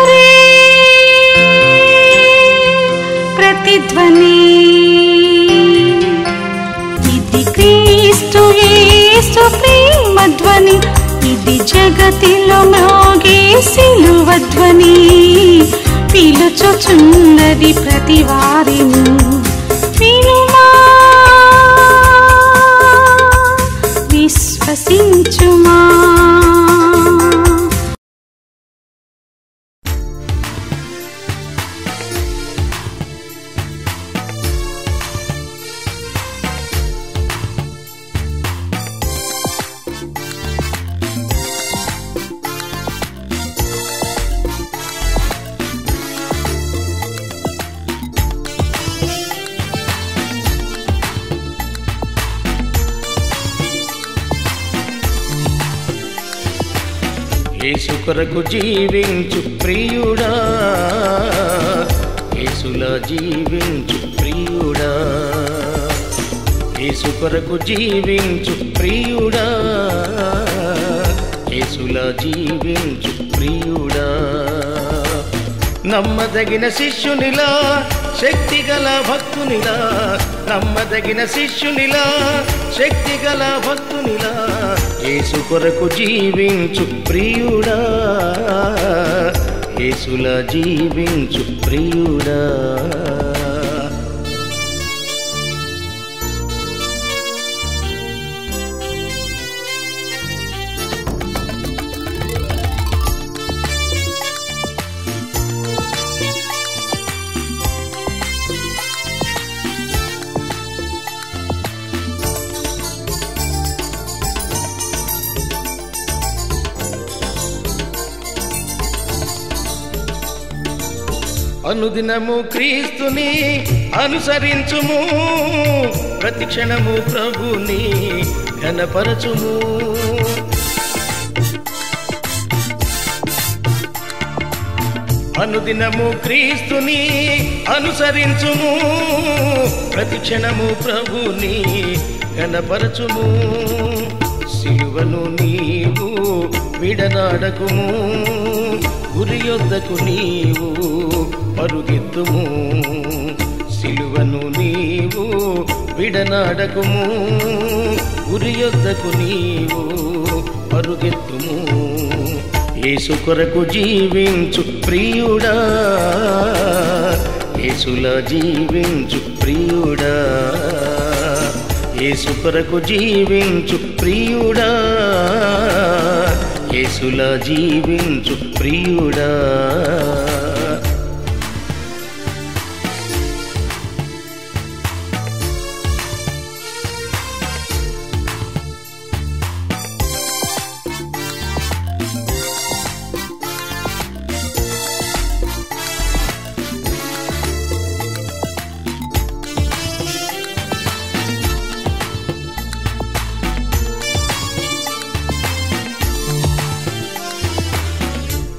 యేసురే ప్రతిధ్వని, ఇది క్రీస్తు యేసు ప్రేమధ్వని, ఇది జగతిలో మ్రోగే సిలువధ్వని, పిలుచుచున్నది ప్రతి వారిని వినుమా విశ్వసించుమా. యేసు కొరకు జీవించు ప్రియుడా, యేసులా జీవించు ప్రియుడా, యేసు కొరకు జీవించు ప్రియుడా, యేసులా జీవించు ప్రియుడా. నమ్మదగిన శిష్యునిలా, శక్తిగల భక్తునిలా, నమ్మదగిన శిష్యునిలా, శక్తిగల భక్తునిలా, యేసు కొరకు జీవించు ప్రియుడా, యేసులా జీవించు ప్రియుడా. అనుదినము క్రీస్తుని అనుసరించుము, ప్రతిక్షణము ప్రభుని ఘనపరచుము. అనుదినము క్రీస్తుని అనుసరించుము, ప్రతిక్షణము ప్రభుని ఘనపరచుము. సిలువను నీవు విడనాడకుము, గురి యొద్దకు నీవు పరుగెత్తుము. సిలువను నీవు విడనాడకుము, గురి యొద్దకు నీవు పరుగెత్తుము. యేసు కొరకు జీవించు ప్రియుడా, యేసులా జీవించు ప్రియుడా, యేసు కొరకు జీవించు ప్రియుడా, యేసులా జీవించు ప్రియుడా.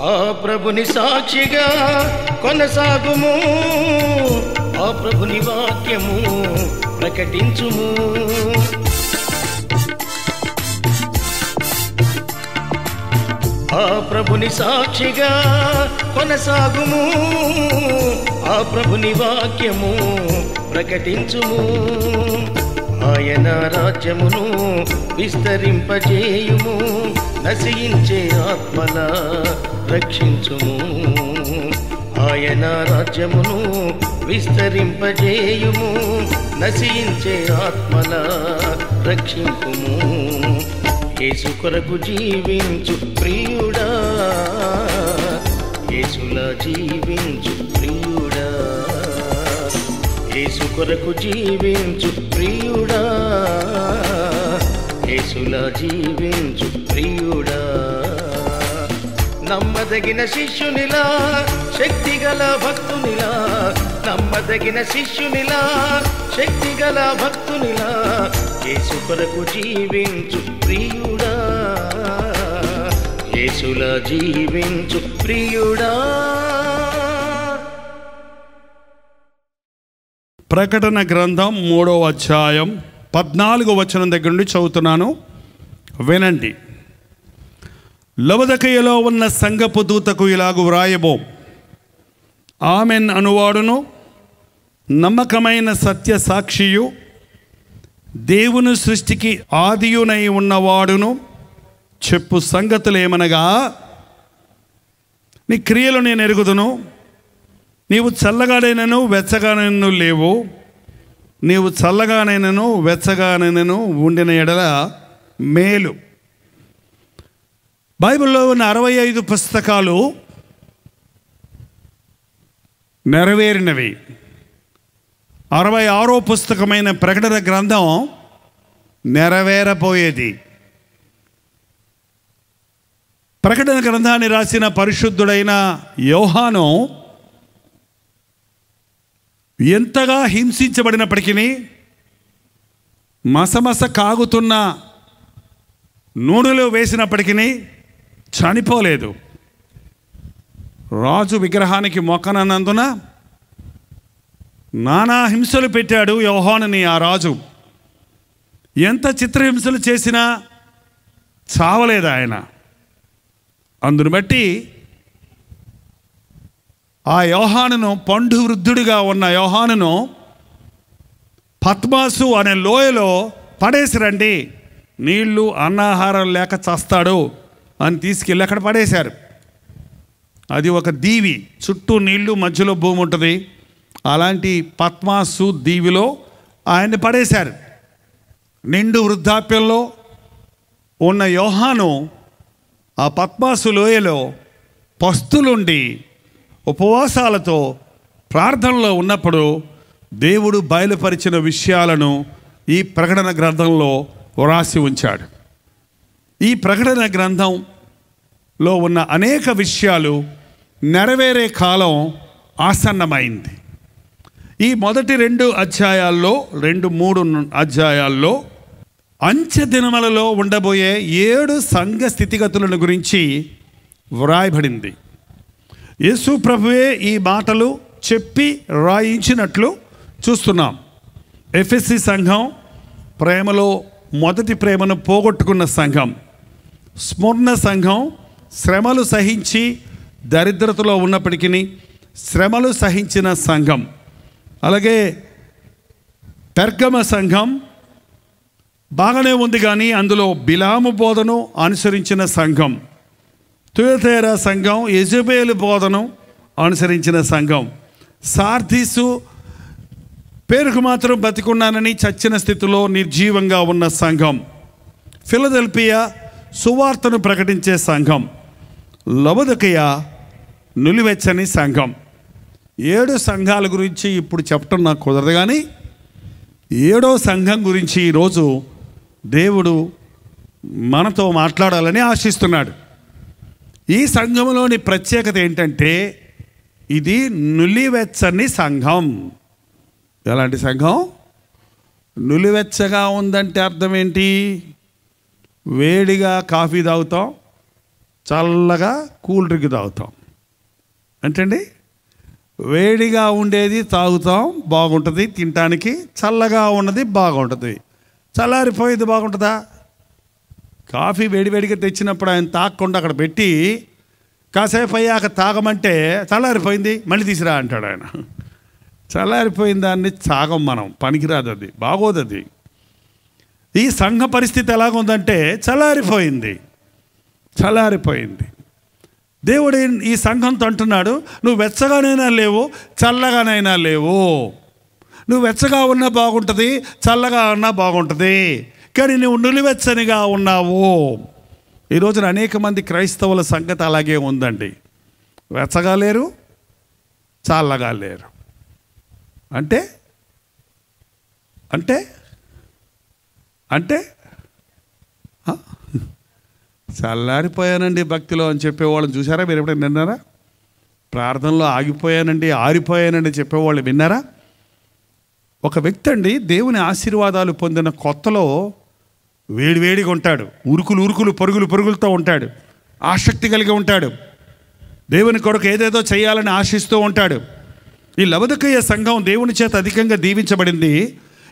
ఆ ప్రభుని సాక్షిగా కొనసాగుము, ఆ ప్రభుని వాక్యము ప్రకటించుము. ఆ ప్రభుని సాక్షిగా కొనసాగుము, ఆ ప్రభుని వాక్యము ప్రకటించుము. ఆయన రాజ్యమును విస్తరింపజేయుము, నశించే ఆత్మల రక్షించుము. ఆయన రాజ్యమును విస్తరింపజేయుము, నశించే ఆత్మల రక్షింపుము. యేసు కొరకు జీవించు ప్రియుడా, యేసులా జీవించు ప్రియుడా, యేసు కొరకు జీవించు ప్రియుడా, యేసులా జీవించు ప్రియుడా. నమ్మదగిన శిష్యునిలా, శక్తిగల భక్తునిలా, నమ్మదగిన శిష్యునిలా, శక్తిగల భక్తునిలా, యేసు కొరకు జీవించు ప్రియుడా, యేసులా జీవించు ప్రియుడా. ప్రకటన గ్రంథం 3వ అధ్యాయం 14వ వచనం దగ్గర నుండి చదువుతున్నాను, వినండి. లవొదికయలో ఉన్న సంఘపు దూతకు ఇలాగు వ్రాయబో, ఆమెన్ అనువాడును నమ్మకమైన సత్య సాక్షియు దేవుని సృష్టికి ఆదియునై ఉన్నవాడును చెప్పు సంగతులేమనగా, నీ క్రియలు నేను ఎరుగుదును, నీవు చల్లగానైనను వెచ్చగానైనను లేవు. నీవు చల్లగానైనను వెచ్చగానైనను ఉండిన ఎడల మేలు. బైబిల్లో ఉన్న 65 పుస్తకాలు నెరవేరినవి. 66వ పుస్తకమైన ప్రకటన గ్రంథం నెరవేరబోయేది. ప్రకటన గ్రంథాన్ని రాసిన పరిశుద్ధుడైన యోహాను ఎంతగా హింసించబడినప్పటికీ, మసమస కాగుతున్న నూనెలో వేసినప్పటికీ చనిపోలేదు. రాజు విగ్రహానికి మొక్కనన్నందున నానా హింసలు పెట్టాడు యోహానుని ఆ రాజు. ఎంత చిత్రహింసలు చేసినా చావలేదు ఆయన. అందును బట్టి ఆ యోహానును, పండు వృద్ధుడిగా ఉన్న యోహానును పద్మాసు అనే లోయలో పడేసిరండి, నీళ్లు అన్నాహారం లేక చస్తాడు అని తీసుకెళ్ళి అక్కడ పడేశారు. అది ఒక దీవి, చుట్టూ నీళ్లు మధ్యలో భూమి ఉంటుంది. అలాంటి పద్మాసు దీవిలో ఆయన్ని పడేశారు. నిండు వృద్ధాప్యంలో ఉన్న యోహాను ఆ పద్మాసు లోయలో పస్తులుండి ఉపవాసాలతో ప్రార్థనలో ఉన్నప్పుడు దేవుడు బయలుపరిచిన విషయాలను ఈ ప్రకటన గ్రంథంలో వ్రాసి ఉంచాడు. ఈ ప్రకటన గ్రంథంలో ఉన్న అనేక విషయాలు నెరవేరే కాలం ఆసన్నమైంది. ఈ మొదటి 2 అధ్యాయాల్లో 2-3 అధ్యాయాల్లో అంచె దినములలో ఉండబోయే 7 సంఘ స్థితిగతులను గురించి వ్రాయబడింది. యేసు ప్రభువే ఈ మాటలు చెప్పి రాయించినట్లు చూస్తున్నాం. ఎఫెసీ సంఘం ప్రేమలో మొదటి ప్రేమను పోగొట్టుకున్న సంఘం. స్మరణ సంఘం శ్రమలు సహించి దరిద్రతలో ఉన్నప్పటికీ శ్రమలు సహించిన సంఘం. అలాగే పెర్గమ సంఘం బాగానే ఉంది, కానీ అందులో బిలాము బోధను అనుసరించిన సంఘం. తుయతైరా సంఘం యెజబేలు బోధను అనుసరించిన సంఘం. సార్దీసు పేరుకు మాత్రం బతికున్నానని చచ్చిన స్థితిలో నిర్జీవంగా ఉన్న సంఘం. ఫిలదెల్ఫియా సువార్తను ప్రకటించే సంఘం. లవొదికయ నులివెచ్చని సంఘం. 7 సంఘాల గురించి ఇప్పుడు చెప్పడం నాకు కుదరదు, కానీ 7వ సంఘం గురించి ఈరోజు దేవుడు మనతో మాట్లాడాలని ఆశిస్తున్నాడు. ఈ సంఘంలోని ప్రత్యేకత ఏంటంటే, ఇది నులివెచ్చని సంఘం. ఎలాంటి సంఘం? నులివెచ్చగా ఉందంటే అర్థం ఏంటి? వేడిగా కాఫీ తాగుతాం, చల్లగా కూల్ డ్రింక్ తాగుతాం. అంటండి, వేడిగా ఉండేది తాగుతాం, బాగుంటుంది తినటానికి. చల్లగా ఉన్నది బాగుంటుంది. చల్లారిపోయేది బాగుంటుందా? కాఫీ వేడివేడిగా తెచ్చినప్పుడు ఆయన తాగకుండా అక్కడ పెట్టి కాసేపు అయ్యాక తాగమంటే చల్లారిపోయింది మళ్ళీ తీసిరా అంటాడు ఆయన. చల్లారిపోయిన దాన్ని తాగం మనం, పనికిరాదు, అది బాగోదు. అది ఈ సంఘ పరిస్థితి ఎలాగుందంటే చల్లారిపోయింది. దేవుడు ఈ సంఘంతో అంటున్నాడు, నువ్వు వెచ్చగానైనా లేవు, చల్లగానైనా లేవు. నువ్వు వెచ్చగా ఉన్నా బాగుంటుంది, చల్లగా ఉన్నా బాగుంటుంది, కానీ నువ్వు నులివెచ్చనిగా ఉన్నావు. ఈ రోజున అనేక మంది క్రైస్తవుల సంగతి అలాగే ఉందండి. వెచ్చగా లేరు, చల్లగా లేరు. అంటే అంటే అంటే చల్లారిపోయానండి భక్తిలో అని చెప్పేవాళ్ళని చూసారా మీరు? ఎప్పుడైనా విన్నారా? ప్రార్థనలో ఆగిపోయానండి, ఆరిపోయానండి చెప్పేవాళ్ళు విన్నారా? ఒక వ్యక్తి అండి దేవుని ఆశీర్వాదాలు పొందిన కొత్తలో వేడివేడిగా ఉంటాడు, ఉరుకులు పరుగులతో ఉంటాడు, ఆసక్తి కలిగి ఉంటాడు, దేవుని కొరకు ఏదేదో చేయాలని ఆశిస్తూ ఉంటాడు. ఈ లవొదికయ సంఘం దేవుని చేత అధికంగా దీవించబడింది.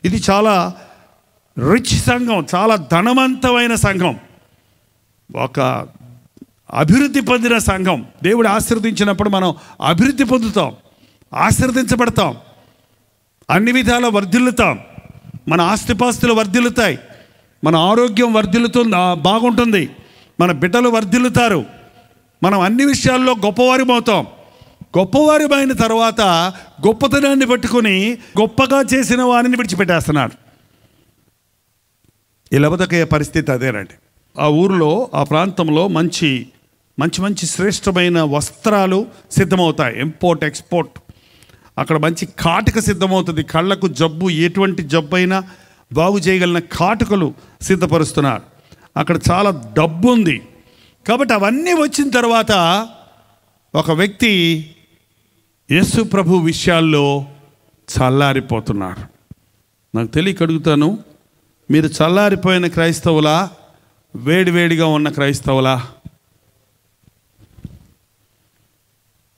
ఇది చాలా రిచ్ సంఘం, చాలా ధనవంతమైన సంఘం. ఒక అభివృద్ధి పొందిన సంఘం. దేవుడు ఆశీర్వదించినప్పుడు మనం అభివృద్ధి పొందుతాం, ఆశీర్వదించబడతాం, అన్ని విధాల వర్ధిల్లుతాం. మన ఆస్తిపాస్తులు వర్ధిల్లుతాయి, మన ఆరోగ్యం బాగుంటుంది, మన బిడ్డలు వర్ధిల్లుతారు, మనం అన్ని విషయాల్లో గొప్పవారిమవుతాం. గొప్పవారిమైన తర్వాత గొప్పతనాన్ని పట్టుకొని గొప్పగా చేసిన వారిని విడిచిపెట్టేస్తున్నాడు. ఈ లబదకయ్య పరిస్థితి అదేనండి. ఆ ఊరిలో, ఆ ప్రాంతంలో మంచి మంచి మంచి శ్రేష్టమైన వస్త్రాలు సిద్ధమవుతాయి, ఇంపోర్ట్ ఎక్స్పోర్ట్. అక్కడ మంచి కాటుక సిద్ధమవుతుంది, కళ్ళకు జబ్బు, ఎటువంటి జబ్బు అయినా బాగు చేయగలిగిన కాటుకలు సిద్ధపరుస్తున్నారు. అక్కడ చాలా డబ్బు ఉంది. కాబట్టి అవన్నీ వచ్చిన తర్వాత ఒక వ్యక్తి యేసు ప్రభు విషయాల్లో చల్లారిపోతున్నాడు. నాకు తెలియక అడుగుతాను, మీరు చల్లారిపోయిన క్రైస్తవులా, వేడివేడిగా ఉన్న క్రైస్తవులా?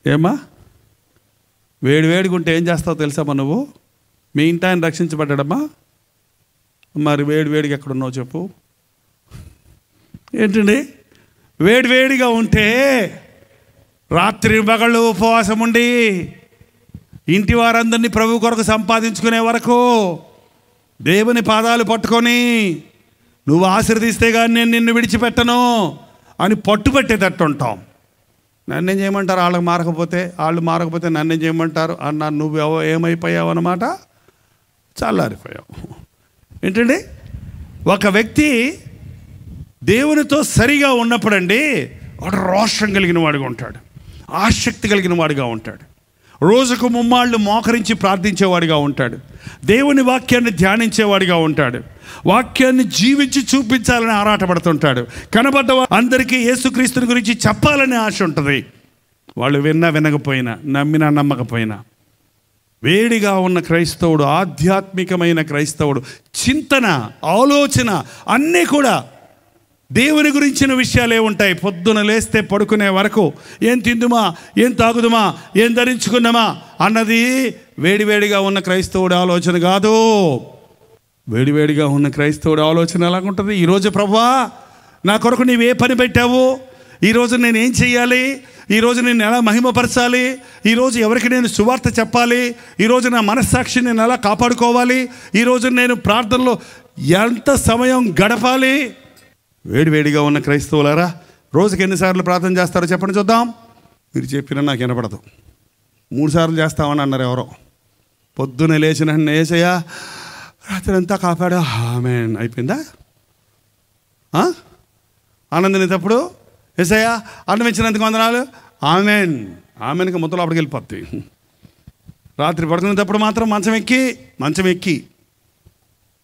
ఏమా వేడివేడిగా ఉంటే ఏం చేస్తావు తెలుసామా? నువ్వు మీ ఇంటి ఆయన రక్షించబడ్డాడమ్మా, మరి వేడివేడిగా ఎక్కడున్నావు చెప్పు. ఏంటండి, వేడివేడిగా ఉంటే రాత్రి పగళ్ళు ఉపవాసం ఉండి ఇంటి వారందరినీ ప్రభు కొరకు సంపాదించుకునే వరకు దేవుని పాదాలు పట్టుకొని నువ్వు ఆశీర్వదిస్తే కానీ నేను నిన్ను విడిచిపెట్టను అని పట్టుబట్టేటట్టు ఉంటాం. నన్నేం చేయమంటారు, వాళ్ళు మారకపోతే నన్నేం చేయమంటారు అన్న, నువ్వు ఏమైపోయావు అన్నమాట, చల్లారిపోయావు. ఏంటండి, ఒక వ్యక్తి దేవునితో సరిగా ఉన్నప్పుడండి వాడు రోషం కలిగిన వాడిగా ఉంటాడు, ఆసక్తి కలిగిన వాడిగా ఉంటాడు, రోజుకు ముమ్మాళ్ళు మోకరించి ప్రార్థించేవాడిగా ఉంటాడు, దేవుని వాక్యాన్ని ధ్యానించేవాడిగా ఉంటాడు, వాక్యాన్ని జీవించి చూపించాలని ఆరాటపడుతుంటాడు, కనబడ్డ అందరికీ యేసుక్రీస్తుని గురించి చెప్పాలని ఆశ ఉంటుంది. వాళ్ళు వినకపోయినా, నమ్మినా నమ్మకపోయినా. వేడిగా ఉన్న క్రైస్తవుడు, ఆధ్యాత్మికమైన క్రైస్తవుడు, చింతన, ఆలోచన అన్నీ కూడా దేవుని గురించిన విషయాలే ఉంటాయి. పొద్దున లేస్తే పడుకునే వరకు ఏం తిందుమా, ఏం తాగుదుమా, ఏం ధరించుకున్నామా అన్నది వేడివేడిగా ఉన్న క్రైస్తవుడి ఆలోచన కాదు. వేడివేడిగా ఉన్న క్రైస్తవుడి ఆలోచన ఎలాగుంటుంది? ఈరోజు ప్రభువా నా కొరకు నీవే పని పెట్టావు, ఈరోజు నేను ఏం చెయ్యాలి, ఈరోజు నేను ఎలా మహిమపరచాలి, ఈరోజు ఎవరికి నేను సువార్త చెప్పాలి, ఈరోజు నా మనస్సాక్షిని నేను ఎలా కాపాడుకోవాలి, ఈరోజు నేను ప్రార్థనలో ఎంత సమయం గడపాలి. వేడివేడిగా ఉన్న క్రైస్తవులారా, రోజుకి ఎన్నిసార్లు ప్రార్థన చేస్తారో చెప్పండి చూద్దాం. మీరు చెప్పినా నాకు వినపడదు. 3 సార్లు చేస్తామని అన్నారు ఎవరో. పొద్దున లేచిన యేసయ్యా రాత్రి అంతా కాపాడా, ఆమేన్ అయిపోయిందా? ఆనందినేటప్పుడు యేసయ్యా అన్నం ఇచ్చినందుకు వందనాలు, ఆమేన్. ఆమెన్కి మొత్తం లోపలికి వెళ్ళిపోద్ది. రాత్రి పడుకునేటప్పుడు మాత్రం మంచం ఎక్కి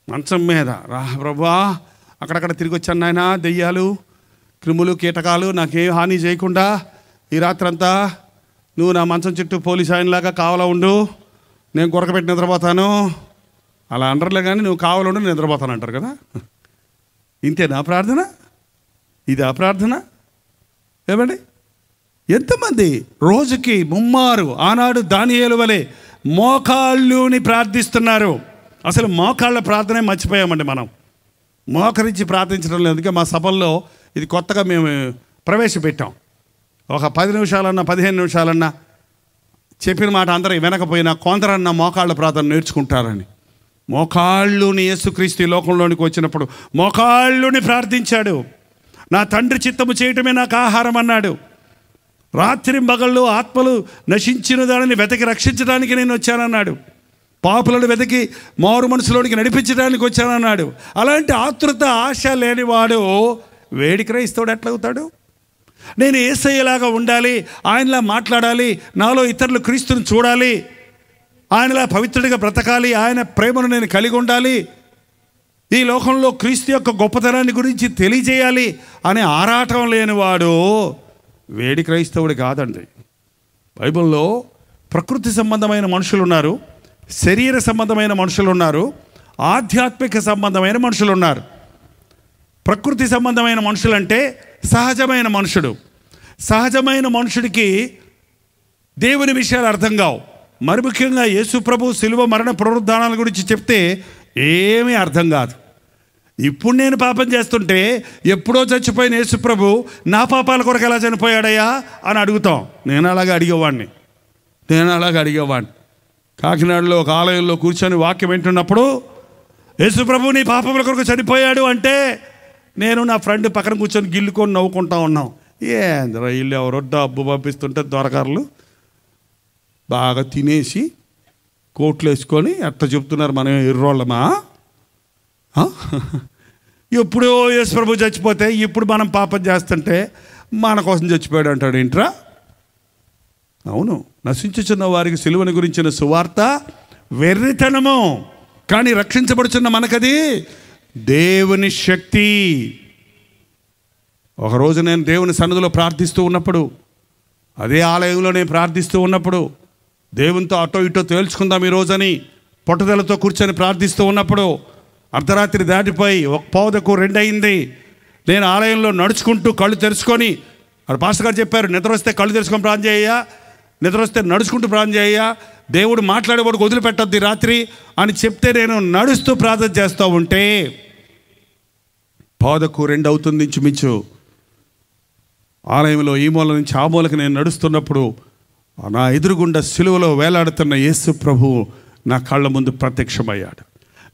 మంచం మీద రా ప్రభువా, అక్కడక్కడ తిరిగి వచ్చాను నాయన, దెయ్యాలు, క్రిములు, కీటకాలు నాకేం హాని చేయకుండా ఈ రాత్రంతా నువ్వు నా మంచం చుట్టూ పోలీసు ఆయనలాగా కావాలా ఉండు, నేను గురకపెట్టి నిద్రపోతాను. అలా అంటారులే కానీ నువ్వు కావాలండు నిద్రపోతాను అంటారు కదా. ఇంతేనా ప్రార్థన? ఇదా ప్రార్థన? ఏమండి, ఎంతమంది రోజుకి ముమ్మారు ఆనాడు దానియేలు వలె మోకాళ్ళుని ప్రార్థిస్తున్నారు? అసలు మోకాళ్ళ ప్రార్థనే మర్చిపోయామండి మనం. మోకరించి ప్రార్థించడం లేదు. అందుకే మా సభల్లో ఇది కొత్తగా మేము ప్రవేశపెట్టాం. ఒక 10 నిమిషాలన్నా 15 నిమిషాలన్నా చెప్పిన మాట అందరూ వినకపోయినా కొందరన్నా మోకాళ్ళ ప్రార్థన నేర్చుకుంటారని. మోకాళ్ళుని యేసుక్రీస్తు ఈ లోకంలోనికి వచ్చినప్పుడు మోకాళ్ళుని ప్రార్థించాడు. నా తండ్రి చిత్తము చేయటమే నాకు ఆహారం అన్నాడు. రాత్రి పగళ్ళు ఆత్మలు నశించిన దానిని వెతకి రక్షించడానికి నేను వచ్చానన్నాడు. పాపులను వెతికి మారు మనసులోనికి నడిపించడానికి వచ్చానన్నాడు. అలాంటి ఆతృత, ఆశ లేనివాడు వేడి క్రైస్తవుడు ఎట్లవుతాడు? నేను యేసయ్యలాగా ఉండాలి, ఆయనలా మాట్లాడాలి, నాలో ఇతరులు క్రీస్తుని చూడాలి, ఆయనలా పవిత్రుడిగా బ్రతకాలి, ఆయన ప్రేమను నేను కలిగి ఉండాలి, ఈ లోకంలో క్రీస్తు యొక్క గొప్పతనాన్ని గురించి తెలియజేయాలి అనే ఆరాటం లేనివాడు వేడి క్రైస్తవుడు కాదండి. బైబిల్లో ప్రకృతి సంబంధమైన మనుషులు ఉన్నారు, శరీర సంబంధమైన మనుషులు ఉన్నారు, ఆధ్యాత్మిక సంబంధమైన మనుషులు ఉన్నారు. ప్రకృతి సంబంధమైన మనుషులు అంటే సహజమైన మనుషుడు. సహజమైన మనుషుడికి దేవుని విషయాలు అర్థం కావు. మరి ముఖ్యంగా యేసు ప్రభు శిలువ మరణ పునరుద్ధానాల గురించి చెప్తే ఏమీ అర్థం కాదు. ఇప్పుడు నేను పాపం చేస్తుంటే ఎప్పుడో చచ్చిపోయిన యేసుప్రభు నా పాపాల కొరకు ఎలా చనిపోయాడయ్యా అని అడుగుతాం. నేను అలాగే అడిగేవాడిని. కాకినాడలో ఒక ఆలయంలో కూర్చొని వాక్యం వింటున్నప్పుడు యేసుప్రభు నీ పాపముల కొరకు చనిపోయాడు అంటే నేను నా ఫ్రెండ్ పక్కన కూర్చొని గిల్లుకొని నవ్వుకుంటా ఉన్నాం. ఏంద్రా వీళ్ళు ఎవరో డబ్బు పంపిస్తుంటే దొరకారులు బాగా తినేసి కోట్లు వేసుకొని ఎట్లా చెప్తున్నారు, మనం ఎర్రోళ్ళమా? ఎప్పుడో యేసుప్రభు చచ్చిపోతే ఇప్పుడు మనం పాపం చేస్తుంటే మన కోసం చచ్చిపోయాడు అంటాడు ఏంట్రా? అవును, నశించుచున్న వారికి సిలువను గురించిన సువార్త వెర్రితనము, కానీ రక్షించబడుచున్న మనకది దేవుని శక్తి. ఒకరోజు నేను దేవుని సన్నిధిలో ప్రార్థిస్తూ ఉన్నప్పుడు, అదే ఆలయంలో నేను ప్రార్థిస్తూ ఉన్నప్పుడు, దేవునితో అటో ఇటో తేల్చుకుందాం ఈరోజని పట్టుదలతో కూర్చొని ప్రార్థిస్తూ ఉన్నప్పుడు అర్ధరాత్రి దాటిపోయి 1:15 అయింది. నేను ఆలయంలో నడుచుకుంటూ కళ్ళు తెరుచుకొని, అక్కడ పాస్టర్ గారు చెప్పారు, నిద్ర వస్తే కళ్ళు తెరుచుకొని ప్రార్థన చేయ్యా, నిద్ర వస్తే నడుచుకుంటూ ప్రార్థన చేయ్యా, దేవుడు మాట్లాడేవాడు వదిలిపెట్టద్ది రాత్రి అని చెప్తే నేను నడుస్తూ ప్రార్థన చేస్తూ ఉంటే 1:2 అవుతుంది ఇంచుమించు. ఆలయంలో ఈ మూల నుంచి ఆ మూలకి నేను నడుస్తున్నప్పుడు నా ఎదురుగుండా సిలువలో వేలాడుతున్న యేసు ప్రభువు నా కళ్ళ ముందు ప్రత్యక్షమయ్యాడు.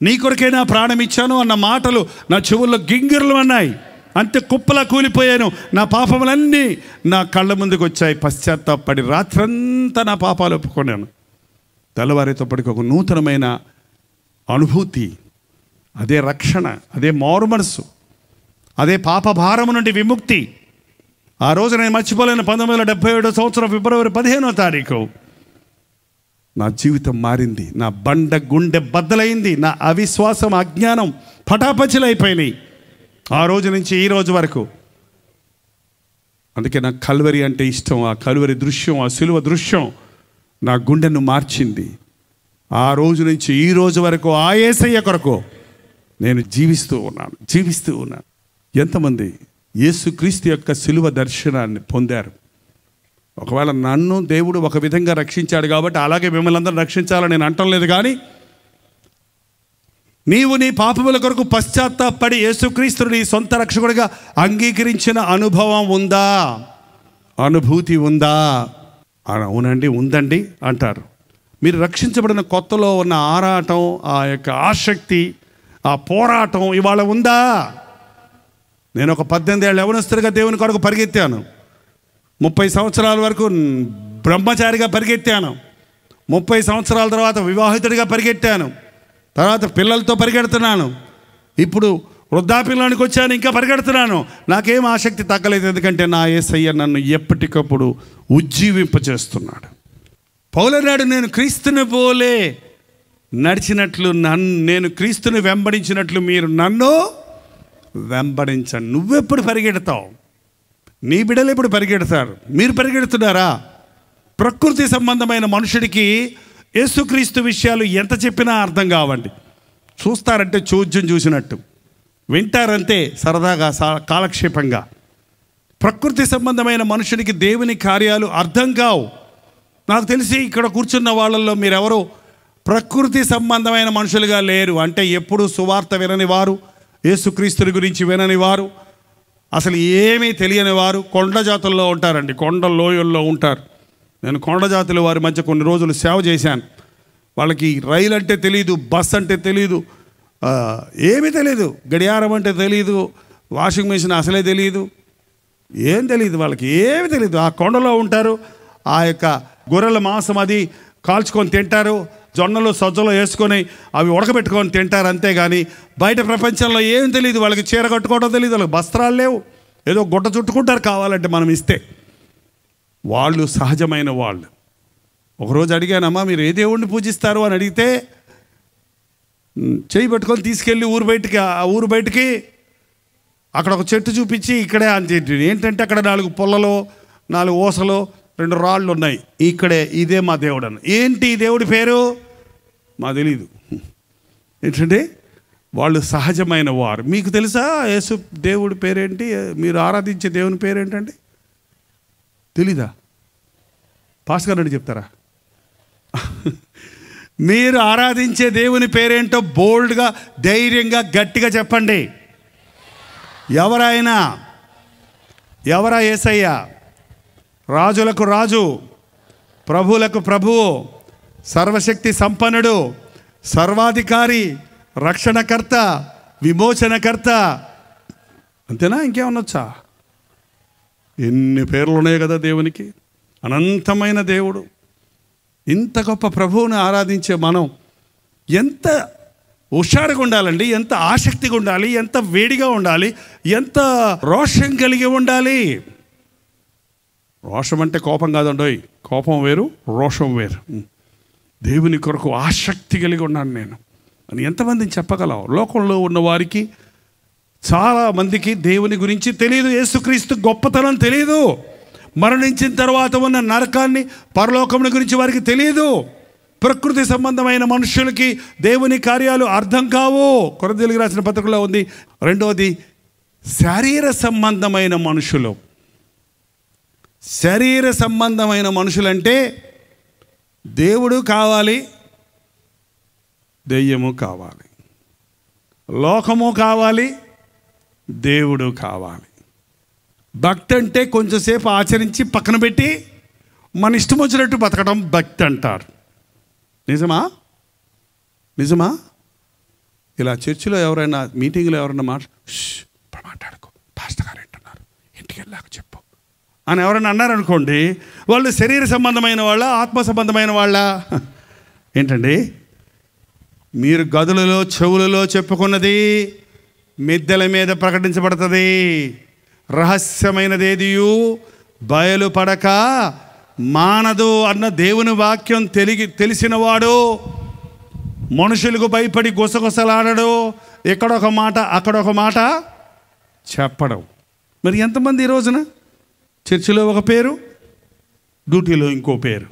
నీ కొరకే నా ప్రాణం ఇచ్చాను అన్న మాటలు నా చెవుల్లో గింగిర్లు అన్నాయి. అంతే కుప్పలా కూలిపోయాను. నా పాపములన్నీ నా కళ్ళ ముందుకు వచ్చాయి. పశ్చాత్తాపడి రాత్రంతా నా పాపాలు ఒప్పుకున్నాను. తెల్లవారేతోప్పటికి ఒక నూతనమైన అనుభూతి, అదే రక్షణ, అదే మారు మనసు, అదే పాప భారము నుండి విముక్తి. ఆ రోజు నేను మర్చిపోలేను. 1977 సంవత్సరం ఫిబ్రవరి 15వ తారీఖు నా జీవితం మారింది. నా గుండె బద్దలైంది. నా అవిశ్వాసం, అజ్ఞానం పటాపంచలైపోయినాయి ఆ రోజు నుంచి ఈ రోజు వరకు. అందుకే నాకు కల్వరి అంటే ఇష్టం. ఆ కల్వరి దృశ్యం, ఆ సిలువ దృశ్యం నా గుండెను మార్చింది. ఆ రోజు నుంచి ఈ రోజు వరకు ఆ యేసయ్య కొరకు నేను జీవిస్తూ ఉన్నాను. ఎంతమంది యేసుక్రీస్తు యొక్క సిలువ దర్శనాన్ని పొందారు? ఒకవేళ నన్ను దేవుడు ఒక విధంగా రక్షించాడు కాబట్టి అలాగే మిమ్మల్ని అందరూ రక్షించాలని నేను అంటం లేదు, కానీ నీవు నీ పాపముల కొరకు పశ్చాత్తాపడి యేసుక్రీస్తుని నీ సొంత రక్షకుడిగా అంగీకరించిన అనుభవం ఉందా? అనుభూతి ఉందా? అవునండి, ఉందండి అంటారు. మీరు రక్షించబడిన కొత్తలో ఉన్న ఆరాటం, ఆ యొక్క ఆసక్తి, ఆ పోరాటం ఇవాళ ఉందా? నేను ఒక 18 ఏళ్ళ యవనస్తుడిగా దేవుని కొరకు పరిగెత్తాను. 30 సంవత్సరాల వరకు బ్రహ్మచారిగా పరిగెత్తాను. 30 సంవత్సరాల తర్వాత వివాహితుడిగా పరిగెత్తాను. తర్వాత పిల్లలతో పరిగెడుతున్నాను. ఇప్పుడు వృద్ధాప్యంలోనికి వచ్చాను, ఇంకా పరిగెడుతున్నాను. నాకేం ఆసక్తి తగ్గలేదు, ఎందుకంటే నా యేసయ్య నన్ను ఎప్పటికప్పుడు ఉజ్జీవింపచేస్తున్నాడు. పౌలన్నాడు, నేను క్రీస్తుని పోలే నడిచినట్లు నేను క్రీస్తుని వెంబడించినట్లు మీరు నన్ను వెంబడించండి. నువ్వెప్పుడు పరిగెడతావు? నీ బిడ్డలు ఎప్పుడు పరిగెడతారు? మీరు పరిగెడుతున్నారా? ప్రకృతి సంబంధమైన మనుషుడికి యేసుక్రీస్తు విషయాలు ఎంత చెప్పినా అర్థం కావండి. చూస్తారంటే చోద్యం చూసినట్టు, వింటారంటే సరదాగా కాలక్షేపంగా. ప్రకృతి సంబంధమైన మనుషుడికి దేవుని కార్యాలు అర్థం కావు. నాకు తెలిసి ఇక్కడ కూర్చున్న వాళ్ళల్లో మీరెవరో ప్రకృతి సంబంధమైన మనుషులుగా లేరు. అంటే ఎప్పుడు సువార్త వినని వారు, యేసుక్రీస్తుని గురించి వినని వారు, అసలు ఏమీ తెలియని వారు కొండ జాతుల్లో ఉంటారండి. కొండ లోయల్లో ఉంటారు. నేను కొండ జాతుల వారి మధ్య కొన్ని రోజులు సేవ చేశాను. వాళ్ళకి రైలు అంటే తెలీదు, బస్ అంటే తెలీదు, ఏమీ తెలీదు, గడియారం అంటే తెలీదు, వాషింగ్ మెషిన్ అసలే తెలీదు, ఏం తెలీదు, వాళ్ళకి ఏమి తెలీదు. ఆ కొండలో ఉంటారు. ఆ యొక్క గొర్రెల మాంసం అది కాల్చుకొని తింటారు, జొన్నలు సజ్జలు వేసుకొని అవి ఉడకబెట్టుకొని తింటారు. అంతేగాని బయట ప్రపంచంలో ఏం తెలియదు. వాళ్ళకి చీర కట్టుకోవడం తెలియదు, వాళ్ళకి వస్త్రాలు లేవు, ఏదో గుడ్డ చుట్టుకుంటారు కావాలంటే మనం ఇస్తే. వాళ్ళు సహజమైన వాళ్ళు. ఒకరోజు అడిగానమ్మా, మీరు ఏ దేవుణ్ణి పూజిస్తారు అని అడిగితే చేయి పెట్టుకొని తీసుకెళ్ళి ఊరు బయటికి అక్కడ ఒక చెట్టు చూపించి ఇక్కడే అని చెప్పి, ఏంటంటే అక్కడ 4 పుల్లలో 4 ఊసలు 2 రాళ్ళు ఉన్నాయి, ఇక్కడే ఇదే మా దేవుడు అని. ఏంటి ఈ దేవుడి పేరు? మా తెలీదు. ఏంటంటే వాళ్ళు సహజమైన వారు. మీకు తెలుసా యేసు దేవుడి పేరేంటి? మీరు ఆరాధించే దేవుని పేరేంటండి? తెలీదా? పాస్టర్ గారు చెప్తారా? మీరు ఆరాధించే దేవుని పేరేంటో బోల్డ్గా, ధైర్యంగా, గట్టిగా చెప్పండి. ఎవరా యేసయ్య? రాజులకు రాజు, ప్రభువులకు ప్రభువు, సర్వశక్తి సంపన్నుడు, సర్వాధికారి, రక్షణకర్త, విమోచనకర్త. అంతేనా? ఇంకేమనొచ్చా? ఎన్ని పేర్లు ఉన్నాయి కదా దేవునికి. అనంతమైన దేవుడు. ఇంత గొప్ప ప్రభువుని ఆరాధించే మనం ఎంత హుషారుగా ఉండాలండి, ఎంత ఆసక్తిగా ఉండాలి, ఎంత వేడిగా ఉండాలి, ఎంత రోషం కలిగి ఉండాలి. రోషం అంటే కోపం కాదండోయ్, కోపం వేరు, రోషం వేరు. దేవుని కొరకు ఆసక్తి కలిగి ఉన్నాను నేను అని ఎంతమందిని చెప్పగలం? లోకంలో ఉన్న వారికి చాలామందికి దేవుని గురించి తెలియదు, యేసుక్రీస్తు గొప్పతనం తెలియదు, మరణించిన తర్వాత ఉన్న నరకాన్ని, పరలోకముని గురించి వారికి తెలియదు. ప్రకృతి సంబంధమైన మనుషులకి దేవుని కార్యాలు అర్థం కావు. కొరింథీయులకు రాసిన పత్రికలో ఉంది. రెండవది, శరీర సంబంధమైన మనుషులు. శరీర సంబంధమైన మనుషులంటే దేవుడు కావాలి, దెయ్యము కావాలి, లోకము కావాలి, దేవుడు కావాలి. భక్తి అంటే కొంచెంసేపు ఆచరించి పక్కన పెట్టి మన ఇష్టం వచ్చినట్టు బతకడం భక్తి అంటారు. నిజమా? ఇలా చర్చిలో ఎవరైనా, మీటింగ్లో ఎవరైనా మాట్లాడుకో, పాస్టర్ గారు అంటున్నారు, ఇంటికి వెళ్ళాక చెప్పు అని ఎవరైనా అన్నారనుకోండి, వాళ్ళు శరీర సంబంధమైన వాళ్ళ, ఆత్మ సంబంధమైన వాళ్ళ? ఏంటండి, మీరు గదులలో, చెవులలో చెప్పుకున్నది మిద్దెల మీద ప్రకటించబడుతుంది. రహస్యమైనదేదియు బయలుపడక మానదు అన్న దేవుని వాక్యం తెలిసినవాడు మనుషులకు భయపడి గుసగుసలాడడు. ఎక్కడొక మాట, అక్కడొక మాట చెప్పడం. మరి ఎంతమంది ఈ రోజున చర్చిలో ఒక పేరు, డ్యూటీలో ఇంకో పేరు?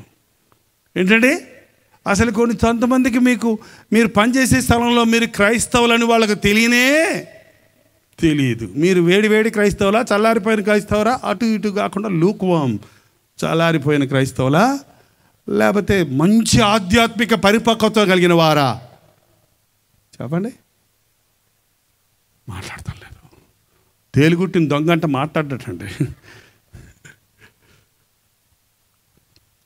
ఏంటంటే అసలు కొంతమందికి మీరు పనిచేసే స్థలంలో మీరు క్రైస్తవులని వాళ్ళకి తెలియదు. మీరు వేడి క్రైస్తవులా, చల్లారిపోయిన క్రైస్తవులా, అటు ఇటు కాకుండా లూక్వామ్ చల్లారిపోయిన క్రైస్తవులా, లేకపోతే మంచి ఆధ్యాత్మిక పరిపక్వత కలిగిన వారా? చెప్పండి. మాట్లాడతాం లేదు. తేలుగుట్టిన దొంగ అంటే మాట్లాడటండి.